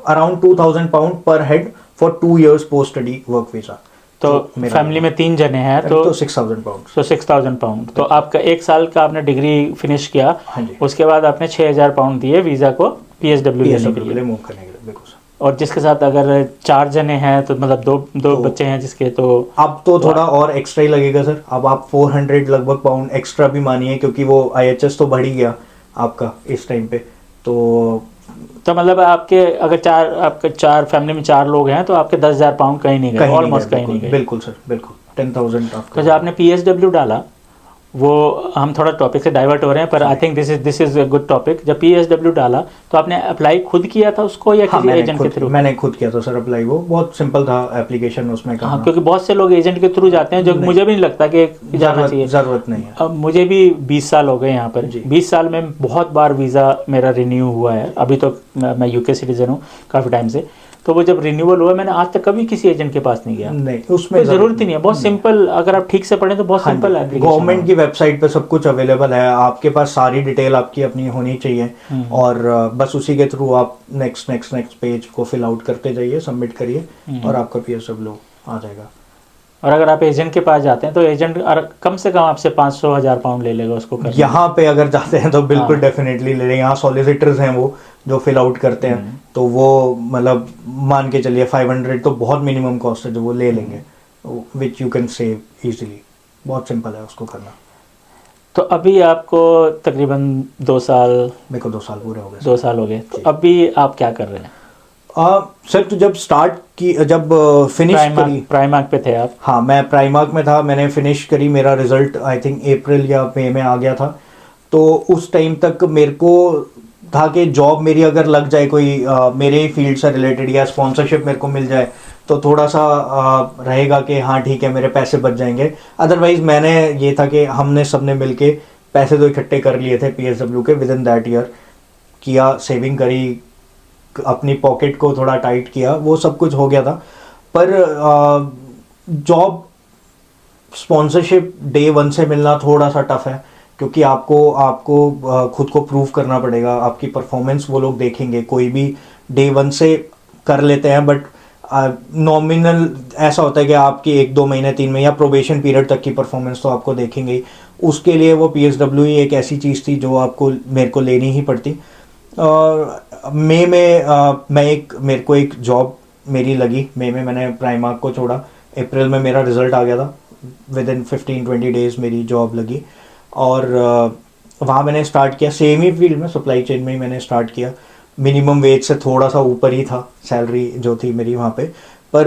अराउंड 2000 पाउंड पर head for 2 years post study work visa. तो फैमिली में 3 जने हैं तो 6,000 पाउंड। तो 6,000 पाउंड। तो आपका 1 साल का आपने डिग्री फिनिश किया, हाँ जी, उसके बाद आपने 6,000 पाउंड दिए वीज़ा को PSW लेने के PSW के लिए। लिए मूव करने के लिए, बिल्कुल सर। और जिसके साथ अगर 4 जने हैं तो मतलब दो बच्चे हैं जिसके, तो अब तो थोड़ा और एक्स्ट्रा ही लगेगा सर। अब आप 400 लगभग पाउंड एक्स्ट्रा भी मानिए, क्योंकि वो IHS तो बढ़ ही गया आपका इस टाइम पे। तो मतलब आपके अगर आपके 4 फैमिली में 4 लोग हैं तो आपके 10,000 पाउंड कहीं नहीं गए, ऑलमोस्ट कहीं नहीं गए। बिल्कुल सर, बिल्कुल 10,000 आपका। तो जो आपने PSW डाला, वो हम थोड़ा टॉपिक से डाइवर्ट हो रहे हैं, पर आई think this is a good topic. जब PSW डाला तो आपने अप्लाई खुद किया था उसको या हाँ, किसी एजेंट के थ्रू? मैंने खुद किया था सर अप्लाई। वो बहुत सिंपल था एप्लीकेशन उसमें करना। हाँ, क्योंकि बहुत से लोग एजेंट के थ्रू जाते हैं, जो मुझे भी नहीं लगता कि जाना चाहिए। जरूरत नहीं है। अब मुझे भी 20 साल हो गए यहाँ पर। जी। 20 साल में बहुत बार वीज़ा मेरा रिन्यू हुआ है। अभी तो मैं UK सिटीजन हूँ काफ़ी टाइम से, तो वो जब रिन्यूअल हुआ मैंने आज तक कभी किसी एजेंट के पास नहीं गया। नहीं, उसमें कोई ज़रूरत ही नहीं है, बहुत सिंपल। अगर आप ठीक से पढ़ें तो बहुत सिंपल है। गवर्नमेंट की वेबसाइट पे सब कुछ अवेलेबल है, आपके पास सारी डिटेल आपकी अपनी होनी चाहिए, और बस उसी के थ्रू आप नेक्स्ट पेज को फिल आउट करते जाइए, सबमिट करिए, और आपका PSW आ जाएगा। और अगर आप एजेंट के पास जाते हैं तो एजेंट कम से कम आपसे 500,000 पाउंड ले लेगा उसको करने। यहाँ पे अगर जाते हैं तो बिल्कुल डेफिनेटली ले लेंगे। यहाँ सॉलिसिटर्स हैं वो जो फिल आउट करते हैं, तो वो मतलब मान के चलिए 500 तो बहुत मिनिमम कॉस्ट है जो वो ले लेंगे, which you can save easily. बहुत सिंपल है उसको करना। तो अभी आपको तकरीबन 2 साल, मेरे को 2 साल पूरे हो गए। 2 साल हो गए, तो अभी आप क्या कर रहे हैं? सर, तो जब स्टार्ट की, जब फिनिश करी, प्राइमार्क पे थे आप? हाँ, मैं प्राइमार्क में था। मैंने फिनिश करी, मेरा रिजल्ट आई थिंक अप्रैल या मई में आ गया था। तो उस टाइम तक मेरे को था कि जॉब मेरी अगर लग जाए कोई मेरे फील्ड से रिलेटेड, या स्पॉन्सरशिप मेरे को मिल जाए, तो थोड़ा सा रहेगा कि हाँ ठीक है, मेरे पैसे बच जाएंगे। अदरवाइज मैंने ये था कि हमने सबने मिलके पैसे तो इकट्ठे कर लिए थे PSW के विद इन दैट ईयर, किया, सेविंग करी, अपनी पॉकेट को थोड़ा टाइट किया, वो सब कुछ हो गया था। पर जॉब स्पॉन्सरशिप डे 1 से मिलना थोड़ा सा टफ है, क्योंकि आपको खुद को प्रूव करना पड़ेगा। आपकी परफॉर्मेंस वो लोग देखेंगे। कोई भी डे 1 से कर लेते हैं, बट नॉमिनल ऐसा होता है कि आपकी 1-2 महीने 3 महीने या प्रोबेशन पीरियड तक की परफॉर्मेंस तो आपको देखेंगे ही। उसके लिए वो PSW ही एक ऐसी चीज़ थी जो मेरे को लेनी ही पड़ती। मई में मेरे को एक जॉब मेरी लगी। मई में मैंने प्राइमार्क को छोड़ा, अप्रैल में मेरा रिजल्ट आ गया था। विद इन 15-20 डेज मेरी जॉब लगी, और वहाँ मैंने स्टार्ट किया सेम ही फील्ड में, सप्लाई चेन में ही मैंने स्टार्ट किया। मिनिमम वेज से थोड़ा सा ऊपर ही था सैलरी जो थी मेरी वहाँ पे, पर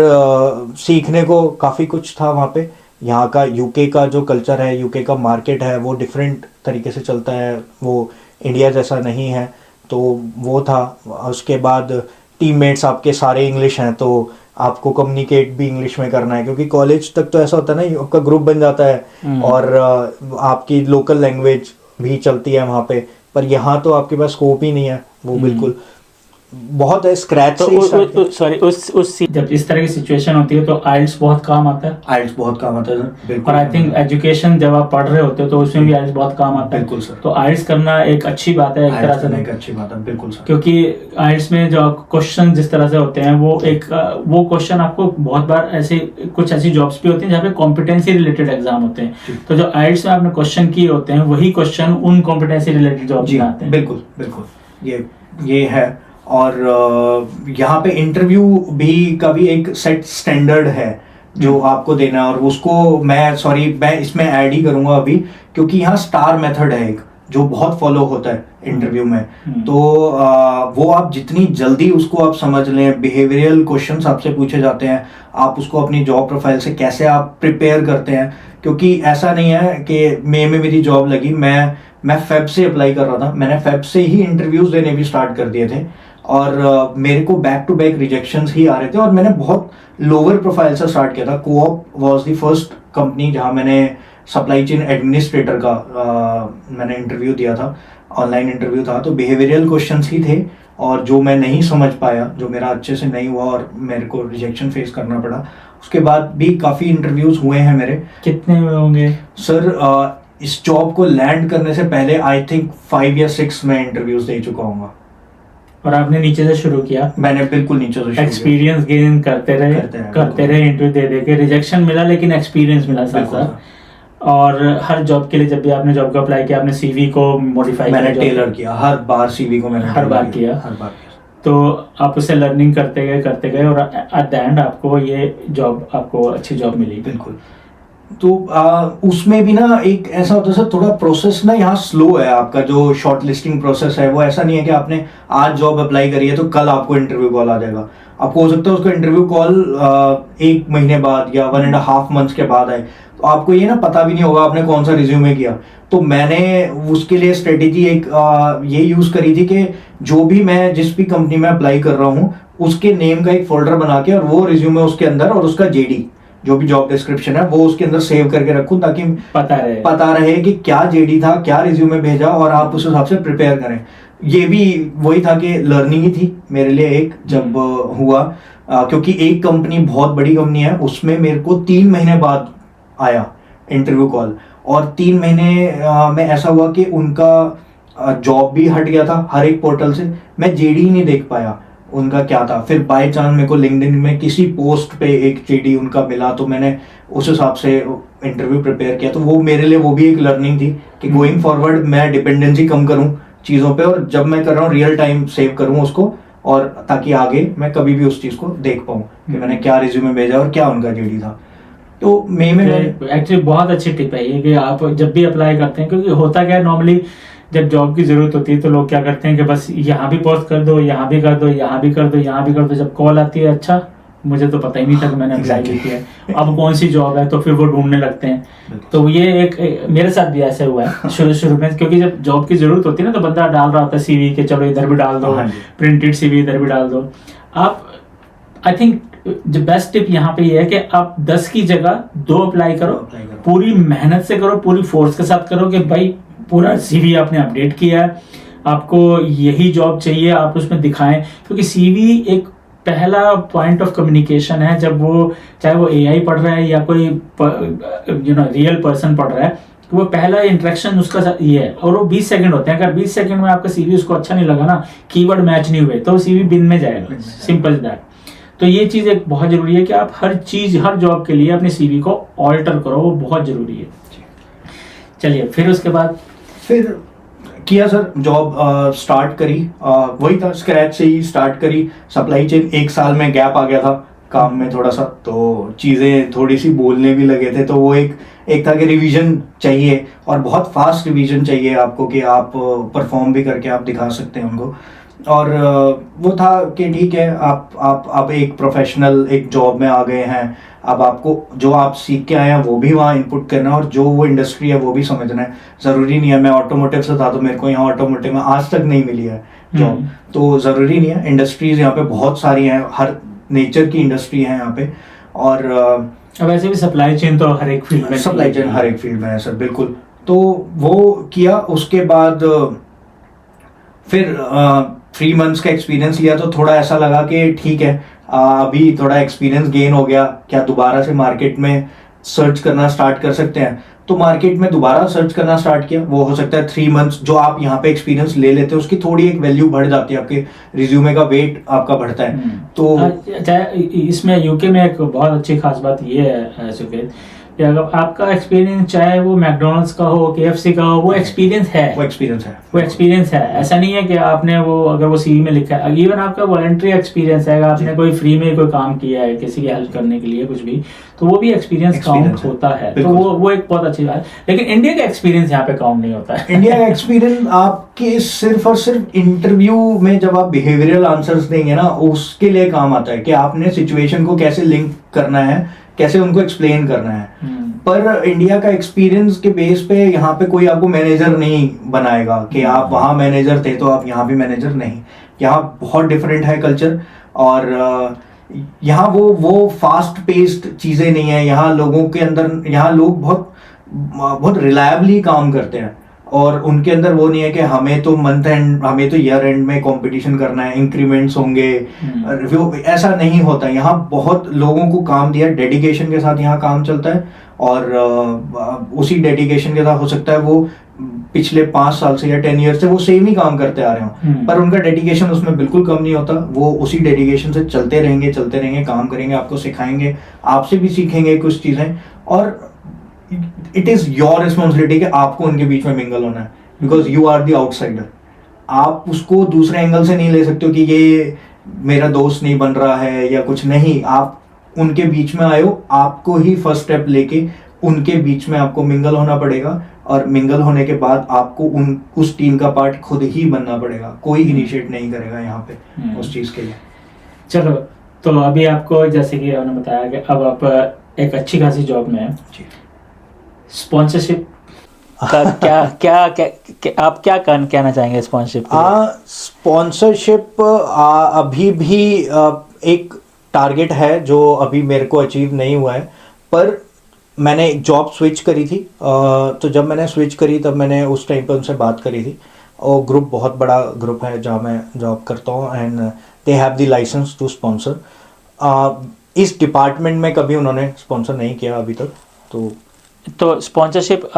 सीखने को काफ़ी कुछ था वहाँ पे। यहाँ का UK का जो कल्चर है, UK का मार्केट है, वो डिफरेंट तरीके से चलता है, वो इंडिया जैसा नहीं है, तो वो था। उसके बाद टीममेट्स आपके सारे इंग्लिश हैं, तो आपको कम्युनिकेट भी इंग्लिश में करना है, क्योंकि कॉलेज तक तो ऐसा होता है ना, आपका ग्रुप बन जाता है और आपकी लोकल लैंग्वेज भी चलती है वहाँ पे। पर यहाँ तो आपके पास स्कोप ही नहीं है, वो बिल्कुल बहुत है स्क्रैच से। सॉरी, उस जब इस तरह की सिचुएशन होती है तो आइल्स बहुत काम आता है। आइल्स बहुत काम आता है सर, बिल्कुल। और आई थिंक एजुकेशन जब आप पढ़ रहे होते हो तो उसमें भी आइल्स बहुत काम आता है। बिल्कुल सर। तो आइल्स करना एक अच्छी बात है, एक तरह से। एक अच्छी बात है, बिल्कुल सर। क्योंकि आइल्स में जो क्वेश्चन जिस तरह से होते हैं, वो क्वेश्चन आपको बहुत बार कुछ ऐसी जॉब्स भी होती हैं जहाँ पे कॉम्पिटेंसी रिलेटेड एग्जाम होते हैं। तो जो आइल्स में आपने क्वेश्चन किए होते हैं, वही क्वेश्चन उन कॉम्पिटेंसी रिलेटेड जॉब्स में आते हैं। बिल्कुल बिल्कुल, ये है। और यहाँ पे इंटरव्यू का भी एक सेट स्टैंडर्ड है जो आपको देना है, और उसको मैं इसमें ऐड ही करूँगा अभी, क्योंकि यहाँ स्टार मेथड है एक जो बहुत फॉलो होता है इंटरव्यू में। तो वो आप जितनी जल्दी उसको आप समझ लें, बिहेवियरल क्वेश्चंस आपसे पूछे जाते हैं, आप उसको अपनी जॉब प्रोफाइल से कैसे आप प्रिपेयर करते हैं। क्योंकि ऐसा नहीं है कि मई में मेरी जॉब लगी, मैं फेब से अप्लाई कर रहा था, मैंने फेब से ही इंटरव्यूज देने भी स्टार्ट कर दिए थे, और मेरे को बैक टू बैक रिजेक्शंस ही आ रहे थे, और मैंने बहुत लोअर प्रोफाइल से स्टार्ट किया था। Coop was the first company जहां मैंने सप्लाई चेन एडमिनिस्ट्रेटर का मैंने इंटरव्यू दिया था, ऑनलाइन इंटरव्यू था। तो बिहेवियरल क्वेश्चंस ही थे, और जो मैं नहीं समझ पाया, जो मेरा अच्छे से नहीं हुआ, और मेरे को रिजेक्शन फेस करना पड़ा। उसके बाद भी काफ़ी इंटरव्यूज हुए हैं मेरे। कितने हुए होंगे सर? इस जॉब को लैंड करने से पहले आई थिंक 5 या 6 मैं इंटरव्यूज दे चुका हूँ। और आपने नीचे से शुरू किया, मैंने बिल्कुल नीचे से शुरू किया। एक्सपीरियंस गेन करते रहे इंटरव्यू दे दे के, रिजेक्शन मिला लेकिन एक्सपीरियंस मिला साथ बिल्कुल साथ। और हर जॉब के लिए जब भी आपने जॉब को अप्लाई किया, आपने सीवी को मॉडिफाई मैंने टेलर किया हर बार, सीवी को मैंने हर बार किया। तो आप उससे लर्निंग करते गए और एट द एंड आपको ये जॉब, आपको अच्छी जॉब मिली। बिल्कुल। तो उसमें भी ना एक ऐसा होता है सर, थोड़ा प्रोसेस ना यहाँ स्लो है। आपका जो शॉर्ट लिस्टिंग प्रोसेस है वो ऐसा नहीं है कि आपने आज जॉब अप्लाई करी है तो कल आपको इंटरव्यू कॉल आ जाएगा। आपको हो सकता है उसका इंटरव्यू कॉल 1 महीने बाद या 1.5 मंथ्स के बाद आए, तो आपको ये ना पता भी नहीं होगा आपने कौन सा रिज्यूमे किया। तो मैंने उसके लिए स्ट्रेटेजी एक ये यूज करी थी कि जो भी मैं जिस भी कंपनी में अप्लाई कर रहा हूँ उसके नेम का एक फोल्डर बना के और वो रिज्यूमे उसके अंदर और उसका जेडी जो भी जॉब डिस्क्रिप्शन है वो उसके अंदर सेव करके रखूं, ताकि पता रहे कि क्या जेडी था, क्या रिज्यूमे भेजा, और आप उस हिसाब से प्रिपेयर करें। ये भी वही था कि लर्निंग ही थी मेरे लिए एक, जब हुआ क्योंकि एक कंपनी बहुत बड़ी कंपनी है, उसमें मेरे को 3 महीने बाद आया इंटरव्यू कॉल, और 3 महीने में ऐसा हुआ कि उनका जॉब भी हट गया था हर एक पोर्टल से, मैं जेडी ही नहीं देख पाया उनका क्या था। फिर बाय चांस मेरे को लिंक्डइन में किसी पोस्ट पे एक जेडी उनका मिला, तो मैंने उस हिसाब से इंटरव्यू प्रिपेयर किया। तो वो मेरे लिए वो भी एक लर्निंग थी कि गोइंग फॉरवर्ड मैं डिपेंडेंसी कम करूं चीज़ों पे, और जब मैं कर रहा हूँ रियल टाइम सेव करूँ उसको, और ताकि आगे मैं कभी भी उस चीज़ को देख पाऊँ कि मैंने क्या रिज्यूमे भेजा और क्या उनका जेडी था। तो में एक्चुअली बहुत अच्छी टिप है ये कि आप जब भी अप्लाई करते हैं, क्योंकि होता क्या है नॉर्मली जब जॉब की जरूरत होती है तो लोग क्या करते हैं कि बस यहाँ भी पोस्ट कर दो, यहाँ भी कर दो, यहाँ भी कर दो, यहाँ भी कर दो। जब कॉल आती है, अच्छा मुझे तो पता ही नहीं था कि मैंने अप्लाई की है, अब कौन सी जॉब है, तो फिर वो ढूंढने लगते हैं। तो ये एक मेरे साथ भी ऐसे हुआ है शुरू में, क्योंकि जब जॉब की जरूरत होती है ना तो बंदा डाल रहा होता है सीवी के, चलो इधर भी डाल दो, प्रिंटेड सीवी इधर भी डाल दो। आप आई थिंक जो बेस्ट टिप यहाँ पे ये है कि आप 10 की जगह 2 अप्लाई करो, पूरी मेहनत से करो, पूरी फोर्स के साथ करो कि भाई पूरा सीवी आपने अपडेट किया है, आपको यही जॉब चाहिए, आप उसमें दिखाएं। क्योंकि सीवी एक पहला पॉइंट ऑफ कम्युनिकेशन है, जब वो चाहे वो एआई पढ़ रहा है या कोई रियल पर्सन पढ़ रहा है, तो वो पहला इंटरेक्शन उसका ये है, और वो 20 सेकंड होते हैं। अगर 20 सेकंड में आपका सीवी उसको अच्छा नहीं लगा ना, कीवर्ड मैच नहीं हुए, तो सीवी बिन में जाएगा, सिंपल दैट। तो ये चीज़ एक बहुत जरूरी है कि आप हर चीज़, हर जॉब के लिए अपनी सीवी को ऑल्टर करो, वो बहुत जरूरी है। चलिए फिर उसके बाद फिर किया सर, जॉब स्टार्ट करी, वही था स्क्रैच से ही स्टार्ट करी। सप्लाई चेन 1 साल में गैप आ गया था काम में थोड़ा सा, तो चीज़ें थोड़ी सी बोलने भी लगे थे, तो वो एक था कि रिवीजन चाहिए, और बहुत फास्ट रिवीजन चाहिए आपको कि आप परफॉर्म भी करके आप दिखा सकते हैं उनको। और वो था कि ठीक है, आप एक प्रोफेशनल एक जॉब में आ गए हैं, अब आपको जो आप सीख के आए हैं वो भी वहाँ इनपुट करना है, और जो वो इंडस्ट्री है वो भी समझना है। ज़रूरी नहीं है, मैं ऑटोमोटिव से था तो मेरे को यहाँ ऑटोमोटिव में आज तक नहीं मिली है जॉब, तो ज़रूरी नहीं है। इंडस्ट्रीज़ यहाँ पे बहुत सारी हैं, हर नेचर की इंडस्ट्री है यहाँ पे। और अब वैसे भी सप्लाई चेन तो हर एक फील्ड में, सप्लाई चेन हर एक फील्ड में है सर, बिल्कुल। तो वो किया, उसके बाद फिर 3 मंथ्स का एक्सपीरियंस लिया, तो थोड़ा ऐसा लगा कि ठीक है अभी थोड़ा एक्सपीरियंस गेन हो गया, क्या दोबारा से मार्केट में सर्च करना स्टार्ट कर सकते हैं। तो मार्केट में दोबारा सर्च करना स्टार्ट किया। वो हो सकता है 3 मंथ्स जो आप यहाँ पे एक्सपीरियंस ले लेते हैं उसकी थोड़ी एक वैल्यू बढ़ जाती है, आपके रिज्यूमे का वेट आपका बढ़ता है। तो अच्छा, इसमें यूके में एक बहुत अच्छी खास बात ये है सुकेत, कि अगर आपका एक्सपीरियंस चाहे वो मैकडोनल्ड्स का हो, केएफसी का हो, वो एक्सपीरियंस है। ऐसा नहीं है कि आपने वो अगर वो सीवी में लिखा है, इवन आपका वॉलंटरी एक्सपीरियंस है, आपने कोई फ्री में कोई काम किया है किसी की हेल्प करने के लिए कुछ भी, तो वो भी एक्सपीरियंस काउंट होता है। तो वो एक बहुत अच्छी बात है। लेकिन इंडिया का एक्सपीरियंस यहाँ पे काउंट नहीं होता है। इंडिया का एक्सपीरियंस आपके सिर्फ और सिर्फ इंटरव्यू में जब आप बिहेवियरल आंसर्स देंगे ना, उसके लिए काम आता है कि आपने सिचुएशन को कैसे लिंक करना है, कैसे उनको एक्सप्लेन करना है। पर इंडिया का एक्सपीरियंस के बेस पे यहाँ पे कोई आपको मैनेजर नहीं बनाएगा कि आप वहाँ मैनेजर थे तो आप यहाँ भी मैनेजर नहीं। यहाँ बहुत डिफरेंट है कल्चर, और यहाँ वो फास्ट पेस्ड चीज़ें नहीं है। यहाँ लोगों के अंदर, यहाँ लोग बहुत रिलायबली काम करते हैं, और उनके अंदर वो नहीं है कि हमें तो मंथ एंड, हमें तो ईयर एंड में कंपटीशन करना है, इंक्रीमेंट्स होंगे, रिव्यू, ऐसा नहीं होता। यहाँ बहुत लोगों को काम दिया, डेडिकेशन के साथ यहाँ काम चलता है, और उसी डेडिकेशन के साथ हो सकता है वो पिछले 5 साल से या 10 ईयर से वो सेम ही काम करते आ रहे हो, पर उनका डेडिकेशन उसमें बिल्कुल कम नहीं होता। वो उसी डेडिकेशन से चलते रहेंगे, काम करेंगे, आपको सिखाएंगे, आपसे भी सीखेंगे कुछ चीज़ें। और इट इज़ योर रिस्पॉन्सिबिलिटी कि आपको उनके बीच में मिंगल होना है, because you are the outsider. आप उसको दूसरे एंगल से नहीं ले सकते हो कि ये मेरा दोस्त नहीं बन रहा है या कुछ नहीं। आप उनके बीच में आए हो, आपको ही फर्स्ट स्टेप लेके उनके बीच में आपको मिंगल होना पड़ेगा, और मिंगल होने के बाद आपको उस टीम का पार्ट खुद ही बनना पड़ेगा। कोई इनिशिएट नहीं करेगा यहाँ पे उस चीज़ के लिए। चलो, तो अभी आपको जैसे कि आपने बताया कि अब आप एक अच्छी खासी जॉब में हैं, स्पॉन्सरशिप का आप क्या कहना चाहेंगे स्पॉन्सरशिप? स्पॉन्सरशिप अभी भी एक टारगेट है जो अभी मेरे को अचीव नहीं हुआ है, पर मैंने एक जॉब स्विच करी थी। तो जब मैंने स्विच करी तब मैंने उस टाइम पे उनसे बात करी थी, और ग्रुप बहुत बड़ा ग्रुप है जहाँ मैं जॉब करता हूँ, and they have the licence to sponsor. इस डिपार्टमेंट में कभी उन्होंने स्पॉन्सर नहीं किया अभी तक। तो स्पॉन्सरशिप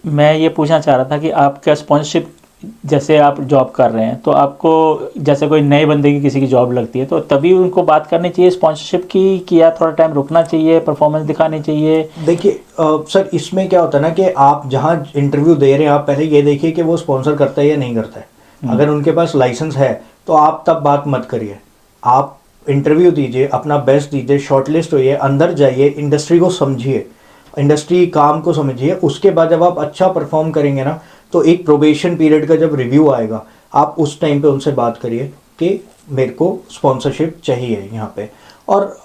मैं ये पूछना चाह रहा था कि आपका स्पॉन्सरशिप, जैसे आप जॉब कर रहे हैं तो आपको जैसे कोई नए बंदे की किसी की जॉब लगती है तो तभी उनको बात करनी चाहिए स्पॉन्सरशिप की, कि या थोड़ा टाइम रुकना चाहिए, परफॉर्मेंस दिखानी चाहिए? देखिए सर, इसमें क्या होता है ना कि आप जहाँ इंटरव्यू दे रहे हैं, आप पहले ये देखिए कि वो स्पॉन्सर करता है या नहीं करता है। अगर उनके पास लाइसेंस है तो आप तब बात मत करिए। आप इंटरव्यू दीजिए, अपना बेस्ट दीजिए, शॉर्टलिस्ट होइए, अंदर जाइए, इंडस्ट्री को समझिए, इंडस्ट्री काम को समझिए। उसके बाद जब आप अच्छा परफॉर्म करेंगे ना, तो एक प्रोबेशन पीरियड का जब रिव्यू आएगा, आप उस टाइम पे उनसे बात करिए कि मेरे को स्पॉन्सरशिप चाहिए यहाँ पे, और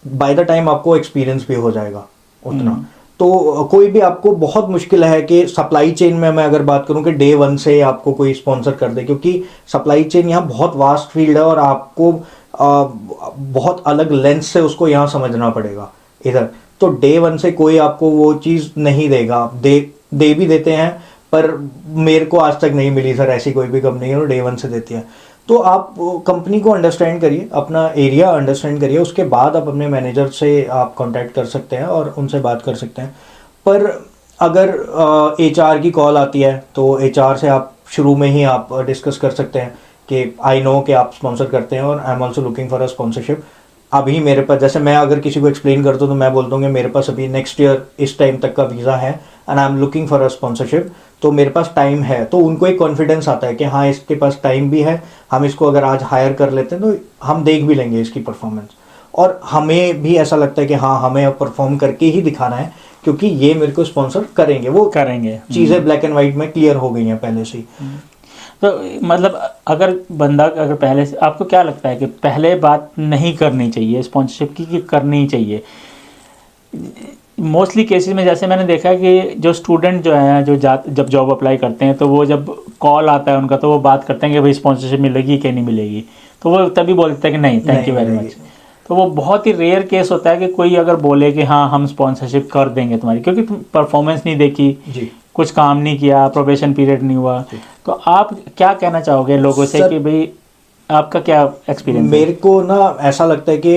बाय द टाइम आपको एक्सपीरियंस भी हो जाएगा उतना। तो कोई भी आपको बहुत मुश्किल है कि सप्लाई चेन में मैं अगर बात करूं कि डे 1 से आपको कोई स्पॉन्सर कर दे, क्योंकि सप्लाई चेन यहाँ बहुत वास्ट फील्ड है और आपको बहुत अलग लेंस से उसको यहाँ समझना पड़ेगा इधर। तो डे 1 से कोई आपको वो चीज़ नहीं देगा। दे भी देते हैं, पर मेरे को आज तक नहीं मिली सर ऐसी कोई भी कंपनी है जो डे 1 से देती है। तो आप कंपनी को अंडरस्टैंड करिए, अपना एरिया अंडरस्टैंड करिए, उसके बाद आप अपने मैनेजर से आप कांटेक्ट कर सकते हैं और उनसे बात कर सकते हैं। पर अगर HR की कॉल आती है तो HR से आप शुरू में ही आप डिस्कस कर सकते हैं कि आई नो कि आप स्पॉन्सर करते हैं और I am also looking for a sponsorship. अभी मेरे पास, जैसे मैं अगर किसी को एक्सप्लेन करता हूँ तो मैं बोलता हूँ कि मेरे पास अभी नेक्स्ट ईयर इस टाइम तक का वीज़ा है and I am looking for a sponsorship, तो मेरे पास टाइम है। तो उनको एक कॉन्फिडेंस आता है कि हाँ इसके पास टाइम भी है, हम इसको अगर आज हायर कर लेते हैं तो हम देख भी लेंगे इसकी परफॉर्मेंस। और हमें भी ऐसा लगता है कि हाँ हमें अब परफॉर्म करके ही दिखाना है, क्योंकि ये मेरे को स्पॉन्सर करेंगे, वो करेंगे। चीज़ें ब्लैक एंड वाइट में क्लियर हो गई हैं पहले से ही। तो मतलब अगर बंदा अगर पहले से, आपको क्या लगता है कि पहले बात नहीं करनी चाहिए स्पॉन्सरशिप की, कि करनी चाहिए? मोस्टली केसेस में जैसे मैंने देखा है कि जो स्टूडेंट जो हैं जो जब जॉब अप्लाई करते हैं तो वो जब कॉल आता है उनका तो वो बात करते हैं कि भाई स्पॉन्सरशिप मिलेगी कि नहीं मिलेगी, तो वो तभी बोलते हैं कि नहीं थैंक यू वेरी मच। तो वो बहुत ही रेयर केस होता है कि कोई अगर बोले कि हाँ हम स्पॉन्सरशिप कर देंगे तुम्हारी, क्योंकि तुम परफॉर्मेंस नहीं देखी जी, कुछ काम नहीं किया, प्रोबेशन पीरियड नहीं हुआ। तो आप क्या कहना चाहोगे लोगों से कि भाई आपका क्या एक्सपीरियंस है? मेरे को ना ऐसा लगता है कि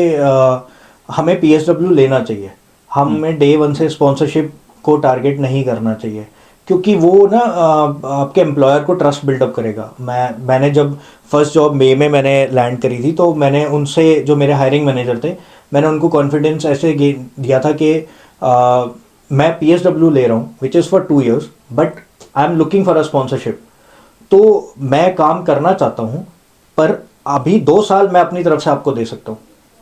हमें PSW लेना चाहिए। हमें डे 1 से स्पॉन्सरशिप को टारगेट नहीं करना चाहिए, क्योंकि वो ना आपके एम्प्लॉयर को ट्रस्ट बिल्डअप करेगा। मैंने जब फर्स्ट जॉब में मैंने लैंड करी थी, तो मैंने उनसे, जो मेरे हायरिंग मैनेजर थे, मैंने उनको कॉन्फिडेंस ऐसे दिया था कि मैं PSW ले रहा हूँ which is for 2 years, but I am looking for a sponsorship. तो मैं काम करना चाहता हूँ, पर अभी 2 साल मैं अपनी तरफ से आपको दे सकता हूँ,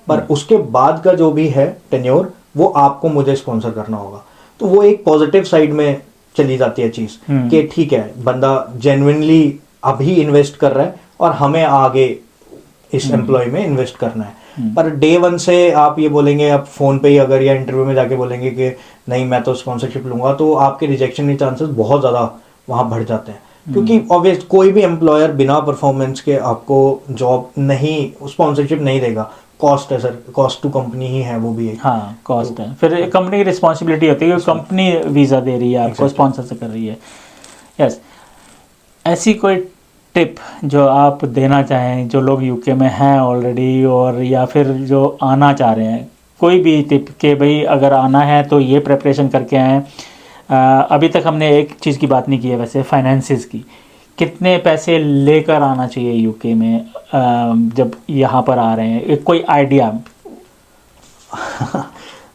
पर उसके बाद का जो भी है टेन्योर वो आपको मुझे स्पॉन्सर करना होगा। तो वो एक पॉजिटिव साइड में चली जाती है चीज़ कि ठीक है, बंदा जेन्युइनली अभी इन्वेस्ट कर रहा है और हमें आगे इस एम्प्लॉय में इन्वेस्ट करना है। पर डे 1 से आप ये बोलेंगे, आप फ़ोन पे ही अगर या इंटरव्यू में जाके बोलेंगे कि नहीं मैं तो स्पॉन्सरशिप लूँगा, तो आपके रिजेक्शन के चांसेस बहुत ज़्यादा वहाँ बढ़ जाते हैं। क्योंकि ऑब्वियस कोई भी एम्प्लॉयर बिना परफॉर्मेंस के आपको जॉब नहीं, स्पॉन्सरशिप नहीं देगा। कॉस्ट है सर, कॉस्ट टू कंपनी ही है वो भी एक। हाँ कॉस्ट है, फिर कंपनी की रिस्पॉन्सिबिलिटी होती है कि कंपनी वीज़ा दे रही है आपको, स्पॉन्सर से कर रही है। यस, ऐसी कोई टिप जो आप देना चाहें जो लोग यूके में हैं ऑलरेडी, और या फिर जो आना चाह रहे हैं, कोई भी टिप कि भाई अगर आना है तो ये प्रिपरेशन करके आएँ, अभी तक हमने एक चीज़ की बात नहीं की है वैसे, फाइनेंसिस की। कितने पैसे लेकर आना चाहिए यूके में जब यहाँ पर आ रहे हैं, एक कोई आइडिया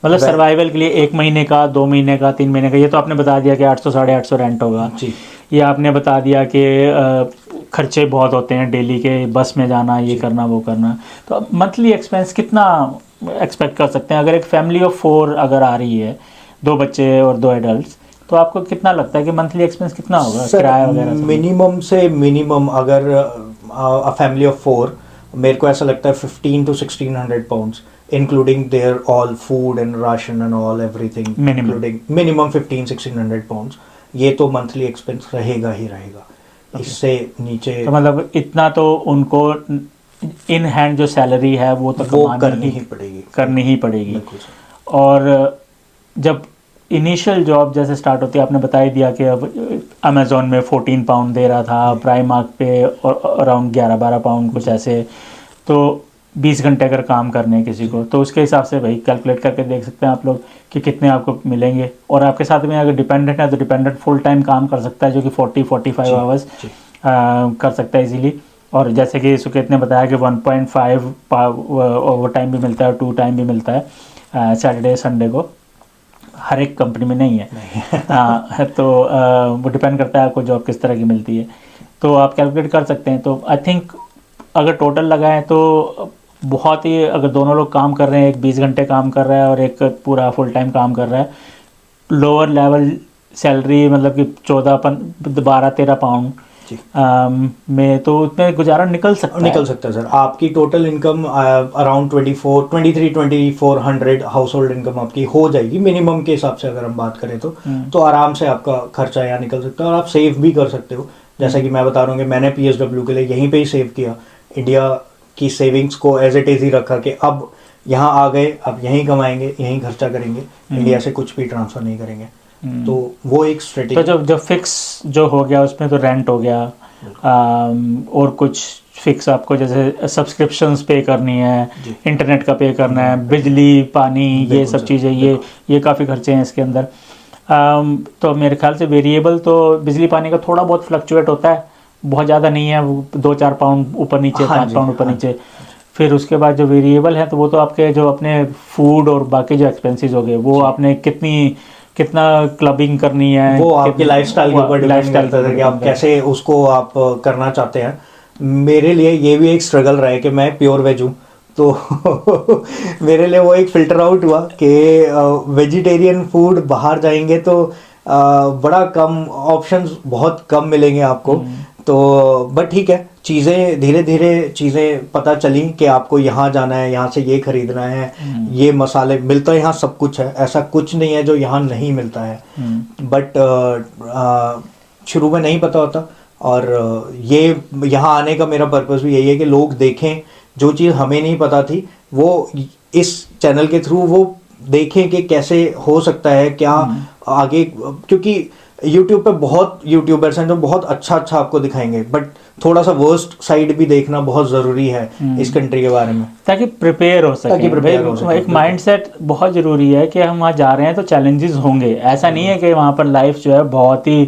मतलब सर्वाइवल के लिए 1 महीने का, 2 महीने का, 3 महीने का? ये तो आपने बता दिया कि 800 850 रेंट होगा जी। ये आपने बता दिया कि खर्चे बहुत होते हैं डेली के, बस में जाना, ये करना, वो करना। तो मंथली एक्सपेंस कितना एक्सपेक्ट कर सकते हैं अगर एक फैमिली ऑफ 4 अगर आ रही है, 2 बच्चे और 2 एडल्ट, तो आपको कितना लगता है कि मंथली एक्सपेंस कितना होगा किराया वगैरह सब? मिनिमम से मिनिमम अगर अ फैमिली ऑफ 4, मेरे को ऐसा लगता है 15 to 1600 pounds including their all food and ration and all everything, including minimum 15-1600 pounds। ये तो मंथली एक्सपेंस रहेगा ही रहेगा। इससे नीचे तो मतलब इतना तो उनको इन हैंड जो सैलरी है वो तो वो कमानी करनी ही पड़ेगी, करनी ही पड़ेगी। बिल्कुल सर। और जब इनिशियल जॉब जैसे स्टार्ट होती है, आपने बता ही दिया कि अब अमेज़ॉन में 14 पाउंड दे रहा था, प्राइमार्क पे अराउंड 11-12 पाउंड कुछ ऐसे, तो 20 घंटे अगर काम करने हैं किसी को, तो उसके हिसाब से भाई कैलकुलेट करके देख सकते हैं आप लोग कि कितने आपको मिलेंगे। और आपके साथ में अगर डिपेंडेंट है तो डिपेंडेंट फुल टाइम काम कर सकता है, जो कि 40-45 आवर्स कर सकता है इजीली। और जैसे कि सुकेत ने बताया कि 1.5 ओवर टाइम भी मिलता है और 2 टाइम भी मिलता है सैटरडे संडे को। हर एक कंपनी में नहीं है तो वो डिपेंड करता है आपको जॉब किस तरह की मिलती है, तो आप कैलकुलेट कर सकते हैं। तो आई थिंक अगर टोटल लगाएं तो बहुत ही, अगर दोनों लोग काम कर रहे हैं, एक 20 घंटे काम कर रहा है और एक पूरा फुल टाइम काम कर रहा है, लोअर लेवल सैलरी मतलब कि 12-13 पाउंड में तो उसमें गुजारा निकल सकता है सर। आपकी total income around 23-2400 house hold income आपकी हो जाएगी मिनिमम के हिसाब से। अगर हम बात करें तो आराम से आपका खर्चा यहाँ निकल सकता है और आप सेव भी कर सकते हो। जैसा कि मैं बता रहा हूँ कि मैंने PSW के लिए यहीं पे ही सेव किया, इंडिया की सेविंग्स को एज इट इज ही रखा कि अब यहाँ आ गए, अब यहीं कमाएंगे, यहीं खर्चा करेंगे, इंडिया से कुछ भी ट्रांसफर नहीं करेंगे। तो वो एक स्ट्रेटेजी। तो जो फिक्स जो हो गया उसमें तो रेंट हो गया, और कुछ फिक्स आपको जैसे सब्सक्रिप्शंस पे करनी है, इंटरनेट का पे करना है, बिजली पानी, ये सब चीज़ें, ये काफ़ी खर्चे हैं इसके अंदर। तो मेरे ख्याल से वेरिएबल तो बिजली पानी का थोड़ा बहुत फ्लक्चुएट होता है, बहुत ज़्यादा नहीं है, वो 2-4 पाउंड ऊपर नीचे, 5 पाउंड ऊपर नीचे। फिर उसके बाद जो वेरिएबल है तो वो तो आपके जो अपने फूड और बाकी जो एक्सपेंसेस हो गए, वो आपने कितना क्लबिंग करनी है, वो आपके लाइफस्टाइल के ऊपर डिपेंड करता है कि आप कैसे उसको आप करना चाहते हैं। मेरे लिए ये भी एक स्ट्रगल रहा है कि मैं प्योर वेज हूँ, तो मेरे लिए वो एक फिल्टर आउट हुआ कि वेजिटेरियन फूड बाहर जाएंगे तो बड़ा कम ऑप्शंस, बहुत कम मिलेंगे आपको। तो बट ठीक है, चीज़ें धीरे धीरे चीज़ें पता चली कि आपको यहाँ जाना है, यहाँ से ये खरीदना है, ये मसाले मिलता है यहाँ, सब कुछ है, ऐसा कुछ नहीं है जो यहाँ नहीं मिलता है। बट शुरू में नहीं पता होता, और ये यहाँ आने का मेरा पर्पस भी यही है कि लोग देखें जो चीज़ हमें नहीं पता थी, वो इस चैनल के थ्रू वो देखें कि कैसे हो सकता है, क्या आगे। क्योंकि YouTube पे बहुत यूट्यूबर्स हैं जो बहुत अच्छा आपको दिखाएंगे, बट थोड़ा सा वर्स्ट साइड भी देखना बहुत ज़रूरी है इस कंट्री के बारे में, ताकि प्रिपेयर हो सके। एक माइंडसेट बहुत ज़रूरी है कि हम वहाँ जा रहे हैं तो चैलेंजेस होंगे। ऐसा नहीं है कि वहाँ पर लाइफ जो है बहुत ही,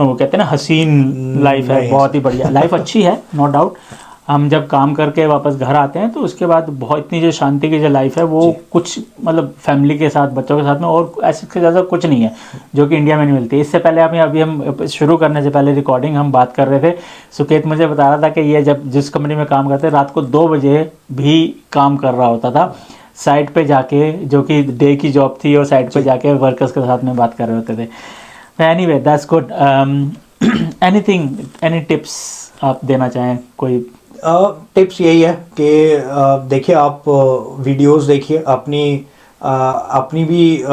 वो कहते हैं ना, हसीन लाइफ है, बहुत ही बढ़िया लाइफ, अच्छी है नो डाउट। हम जब काम करके वापस घर आते हैं तो उसके बाद बहुत इतनी जो शांति की जो लाइफ है वो कुछ मतलब फैमिली के साथ, बच्चों के साथ में, और ऐसे से ज़्यादा कुछ नहीं है जो कि इंडिया में नहीं मिलती। इससे पहले अभी हम शुरू करने से पहले रिकॉर्डिंग हम बात कर रहे थे, सुकेत मुझे बता रहा था कि ये जब जिस कंपनी में काम करते रात को 2 बजे भी काम कर रहा होता था साइट पे जाके, जो कि डे की जॉब थी, और साइट पे जाके वर्कर्स के साथ में बात कर रहे होते थे। Anyway that's good. Anything, any tips आप देना चाहें कोई? टिप्स यही है कि देखिए, आप वीडियोस देखिए, अपनी भी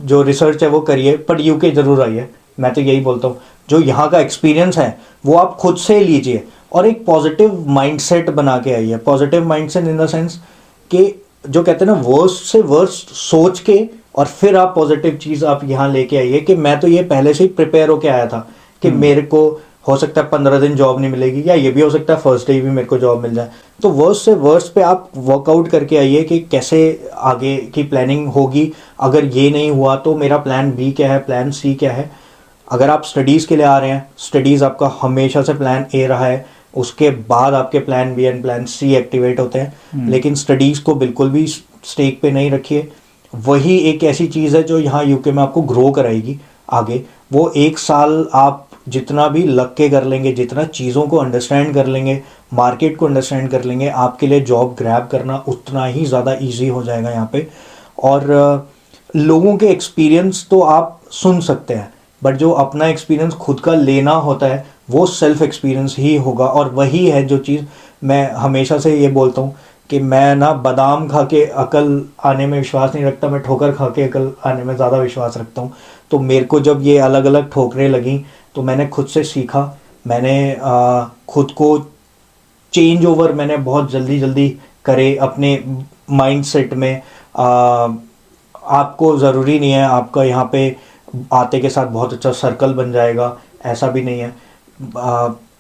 जो रिसर्च है वो करिए, पर यूके ज़रूर आइए। मैं तो यही बोलता हूँ, जो यहाँ का एक्सपीरियंस है वो आप खुद से लीजिए और एक पॉजिटिव माइंडसेट बना के आइए। Positive mindset in the sense कि जो कहते हैं ना, वर्स्ट से वर्स्ट सोच के और फिर आप पॉजिटिव चीज़ आप यहाँ लेके आइए कि मैं तो ये पहले से ही प्रिपेयर होके आया था कि मेरे को हो सकता है 15 दिन जॉब नहीं मिलेगी, या ये भी हो सकता है फर्स्ट डे भी मेरे को जॉब मिल जाए। तो वर्स्ट से वर्स्ट पे आप वर्कआउट करके आइए कि कैसे आगे की प्लानिंग होगी। अगर ये नहीं हुआ तो मेरा प्लान बी क्या है, प्लान सी क्या है। अगर आप स्टडीज़ के लिए आ रहे हैं, स्टडीज़ आपका हमेशा से प्लान ए रहा है, उसके बाद आपके plan B and plan C activate होते हैं। लेकिन स्टडीज़ को बिल्कुल भी स्टेक पे नहीं रखिए। वही एक ऐसी चीज़ है जो यहाँ यूके में आपको ग्रो कराएगी आगे। वो 1 साल आप जितना भी लग के कर लेंगे, जितना चीज़ों को अंडरस्टैंड कर लेंगे, मार्केट को अंडरस्टैंड कर लेंगे, आपके लिए जॉब ग्रैब करना उतना ही ज़्यादा ईजी हो जाएगा यहाँ पे। और लोगों के एक्सपीरियंस तो आप सुन सकते हैं, बट जो अपना एक्सपीरियंस खुद का लेना होता है वो सेल्फ एक्सपीरियंस ही होगा। और वही है जो चीज़ मैं हमेशा से ये बोलता हूँ कि मैं ना बादाम खा के अकल आने में विश्वास नहीं रखता, मैं ठोकर खा के अकल आने में ज़्यादा विश्वास रखता हूँ। तो मेरे को जब ये अलग अलग ठोकरें लगी तो मैंने खुद से सीखा, मैंने खुद को चेंज ओवर मैंने बहुत जल्दी करे अपने माइंडसेट में। आपको ज़रूरी नहीं है आपका यहाँ पे आते के साथ बहुत अच्छा सर्कल बन जाएगा, ऐसा भी नहीं है।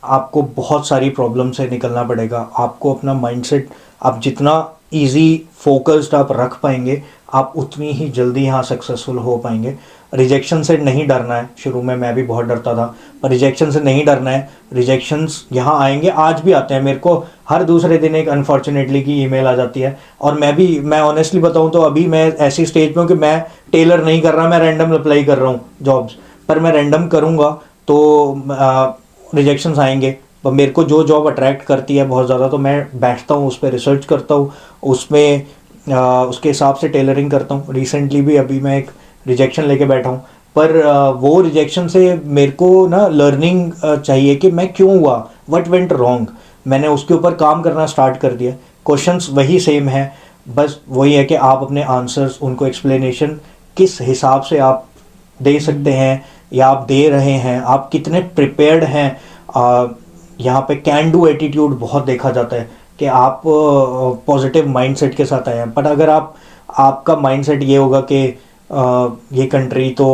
आपको बहुत सारी प्रॉब्लम से निकलना पड़ेगा। आपको अपना माइंडसेट आप जितना इजी फोकस्ड आप रख पाएंगे, आप उतनी ही जल्दी यहाँ सक्सेसफुल हो पाएंगे। रिजेक्शन से नहीं डरना है। शुरू में मैं भी बहुत डरता था, पर रिजेक्शन से नहीं डरना है। रिजेक्शंस यहाँ आएंगे, आज भी आते हैं। मेरे को हर दूसरे दिन एक अनफॉर्चुनेटली की ईमेल आ जाती है। और मैं ऑनेस्टली बताऊँ तो अभी मैं ऐसी स्टेज पे हूँ कि मैं टेलर नहीं कर रहा, मैं रैंडम अप्लाई कर रहा हूँ जॉब्स। पर मैं रैंडम करूँगा तो रिजेक्शंस आएंगे। पर मेरे को जो जॉब अट्रैक्ट करती है बहुत ज़्यादा, तो मैं बैठता हूँ उस पर रिसर्च करता हूँ, उसमें उसके हिसाब से टेलरिंग करता हूँ। रिसेंटली भी अभी मैं एक रिजेक्शन लेके बैठा हूँ, पर वो रिजेक्शन से मेरे को ना लर्निंग चाहिए कि मैं क्यों हुआ, व्हाट वेंट रॉन्ग। मैंने उसके ऊपर काम करना स्टार्ट कर दिया। क्वेश्चंस वही सेम है, बस वही है कि आप अपने आंसर्स, उनको एक्सप्लेनेशन किस हिसाब से आप दे सकते हैं या आप दे रहे हैं, आप कितने प्रिपेयर्ड हैं। यहाँ पे कैन डू एटीट्यूड बहुत देखा जाता है कि आप पॉजिटिव माइंडसेट के साथ आए हैं। पर अगर आपका माइंडसेट ये होगा कि ये कंट्री तो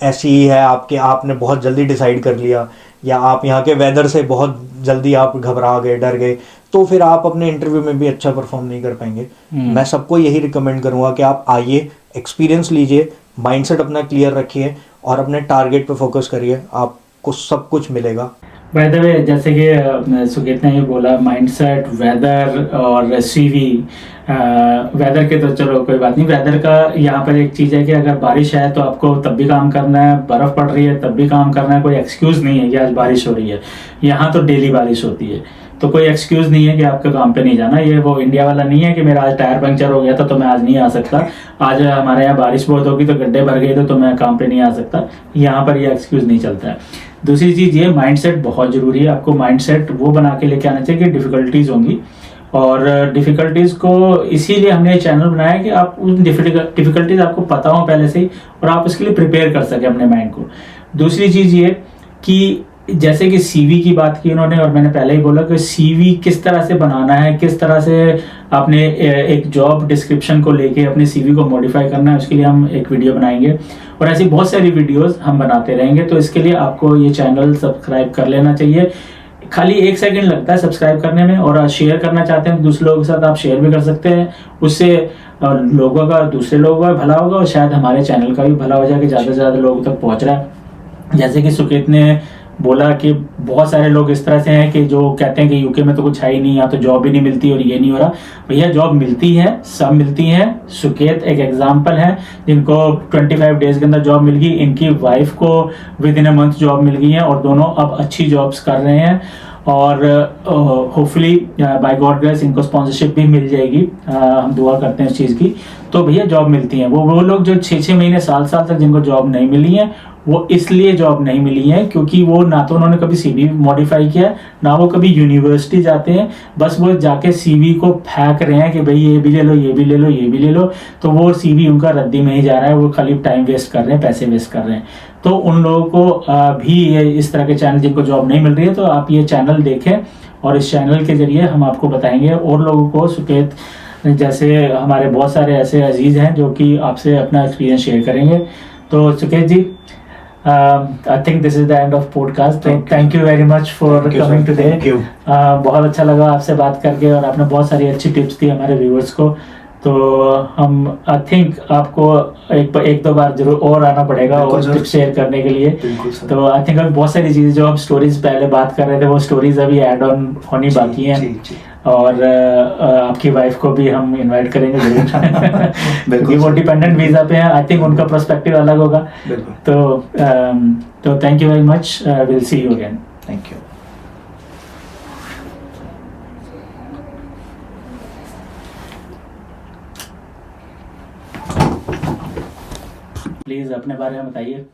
ऐसी ही है, आपने बहुत जल्दी डिसाइड कर लिया, या आप यहाँ के वेदर से बहुत जल्दी आप घबरा गए, डर गए, तो फिर आप अपने इंटरव्यू में भी अच्छा परफॉर्म नहीं कर पाएंगे। मैं सबको यही रिकमेंड करूँगा कि आप आइए, एक्सपीरियंस लीजिए, माइंडसेट अपना क्लियर रखिए और अपने टारगेट पे फोकस करिए, आपको सब कुछ मिलेगा। बाय द वे, जैसे कि सुकेत ने ये बोला माइंडसेट, वेदर और सीवी। वेदर के तो चलो कोई बात नहीं, वेदर का यहाँ पर एक चीज़ है कि अगर बारिश है तो आपको तब भी काम करना है, बर्फ़ पड़ रही है तब भी काम करना है। कोई एक्सक्यूज़ नहीं है कि आज बारिश हो रही है। यहाँ तो डेली बारिश होती है, तो कोई एक्सक्यूज़ नहीं है कि आपके काम पे नहीं जाना। ये वो इंडिया वाला नहीं है कि मेरा आज टायर पंक्चर हो गया था तो मैं आज नहीं आ सकता, आज हमारे यहाँ बारिश बहुत होगी तो गड्ढे भर गए तो मैं काम पे नहीं आ सकता। यहाँ पर ये एक्सक्यूज़ नहीं चलता है। दूसरी चीज़ ये माइंडसेट बहुत ज़रूरी है। आपको माइंडसेट वो बना के लेके आना चाहिए कि डिफ़िकल्टीज़ होंगी, और डिफ़िकल्टीज़ को इसीलिए हमने चैनल बनाया कि आप उन डिफ़िकल्टीज़ आपको पता हो पहले से ही, और आप उसके लिए प्रिपेयर कर सकें अपने माइंड को। दूसरी चीज़ ये कि जैसे कि सीवी की बात की उन्होंने, और मैंने पहले ही बोला कि सीवी किस तरह से बनाना है, किस तरह से आपने एक जॉब डिस्क्रिप्शन को लेके अपने सीवी को मॉडिफाई करना है, उसके लिए हम एक वीडियो बनाएंगे और ऐसी बहुत सारी वीडियोस हम बनाते रहेंगे। तो इसके लिए आपको ये चैनल सब्सक्राइब कर लेना चाहिए। खाली 1 सेकंड लगता है सब्सक्राइब करने में, और शेयर करना चाहते हैं दूसरे लोगों के साथ आप शेयर भी कर सकते हैं। उससे लोगों का, दूसरे लोगों का भला होगा और शायद हमारे चैनल का भी भला हो जाए कि ज़्यादा से ज़्यादा लोगों तक पहुँच रहा है। जैसे कि सुकेत ने बोला कि बहुत सारे लोग इस तरह से हैं कि जो कहते हैं कि यूके में तो कुछ है ही नहीं, यहाँ तो जॉब ही नहीं मिलती और ये नहीं हो रहा। भैया जॉब मिलती है, सब मिलती है। सुकेत एक एग्जांपल है जिनको 25 डेज के अंदर जॉब मिल गई। इनकी वाइफ को within a month job मिल गई है और दोनों अब अच्छी जॉब्स कर रहे हैं, और होपफुली बाय गॉड ग्रेस इनको स्पॉन्सरशिप भी मिल जाएगी। हम दुआ करते हैं इस चीज़ की। तो भैया जॉब मिलती है। वो लोग जो 6-6 महीने, साल तक जिनको जॉब नहीं मिली है, वो इसलिए जॉब नहीं मिली है क्योंकि वो ना तो उन्होंने कभी सीवी मॉडिफाई किया, ना वो कभी यूनिवर्सिटी जाते हैं। बस वो जाके सीवी को फेंक रहे हैं कि भाई ये भी ले लो, ये भी ले लो, ये भी ले लो। तो वो सीवी उनका रद्दी में ही जा रहा है, वो खाली टाइम वेस्ट कर रहे हैं, पैसे वेस्ट कर रहे हैं। तो उन लोगों को भी ये इस तरह के चैनल जिनको जॉब नहीं मिल रही है, तो आप ये चैनल देखें, और इस चैनल के जरिए हम आपको बताएंगे और लोगों को। सुकेत जैसे हमारे बहुत सारे ऐसे अजीज़ हैं जो कि आपसे अपना एक्सपीरियंस शेयर करेंगे। तो Suket ji, I think this is the end of podcast, तो thank you very much for Thank you, sir. Coming today. Thank you. बहुत अच्छा लगा आपसे बात करके, और आपने बहुत सारी अच्छी टिप्स दी हमारे व्यूअर्स को। तो हम आई थिंक आपको एक दो बार जरूर और आना पड़ेगा बिल्कुल और सर। टिप्स शेयर करने के लिए। बिल्कुल सर। तो आई थिंक अभी बहुत सारी चीज़ें जो हम स्टोरीज पहले बात कर रहे थे, वो स्टोरीज अभी ऐड ऑन होनी बाकी हैं। जी, जी। और आपकी वाइफ को भी हम इनवाइट करेंगे जरूर, क्योंकि वो सर। डिपेंडेंट वीज़ा पे हैं। आई थिंक उनका पर्सपेक्टिव अलग होगा। बिल्कुल। तो thank you very much, will see you again. Thank you. Please अपने बारे में बताइए।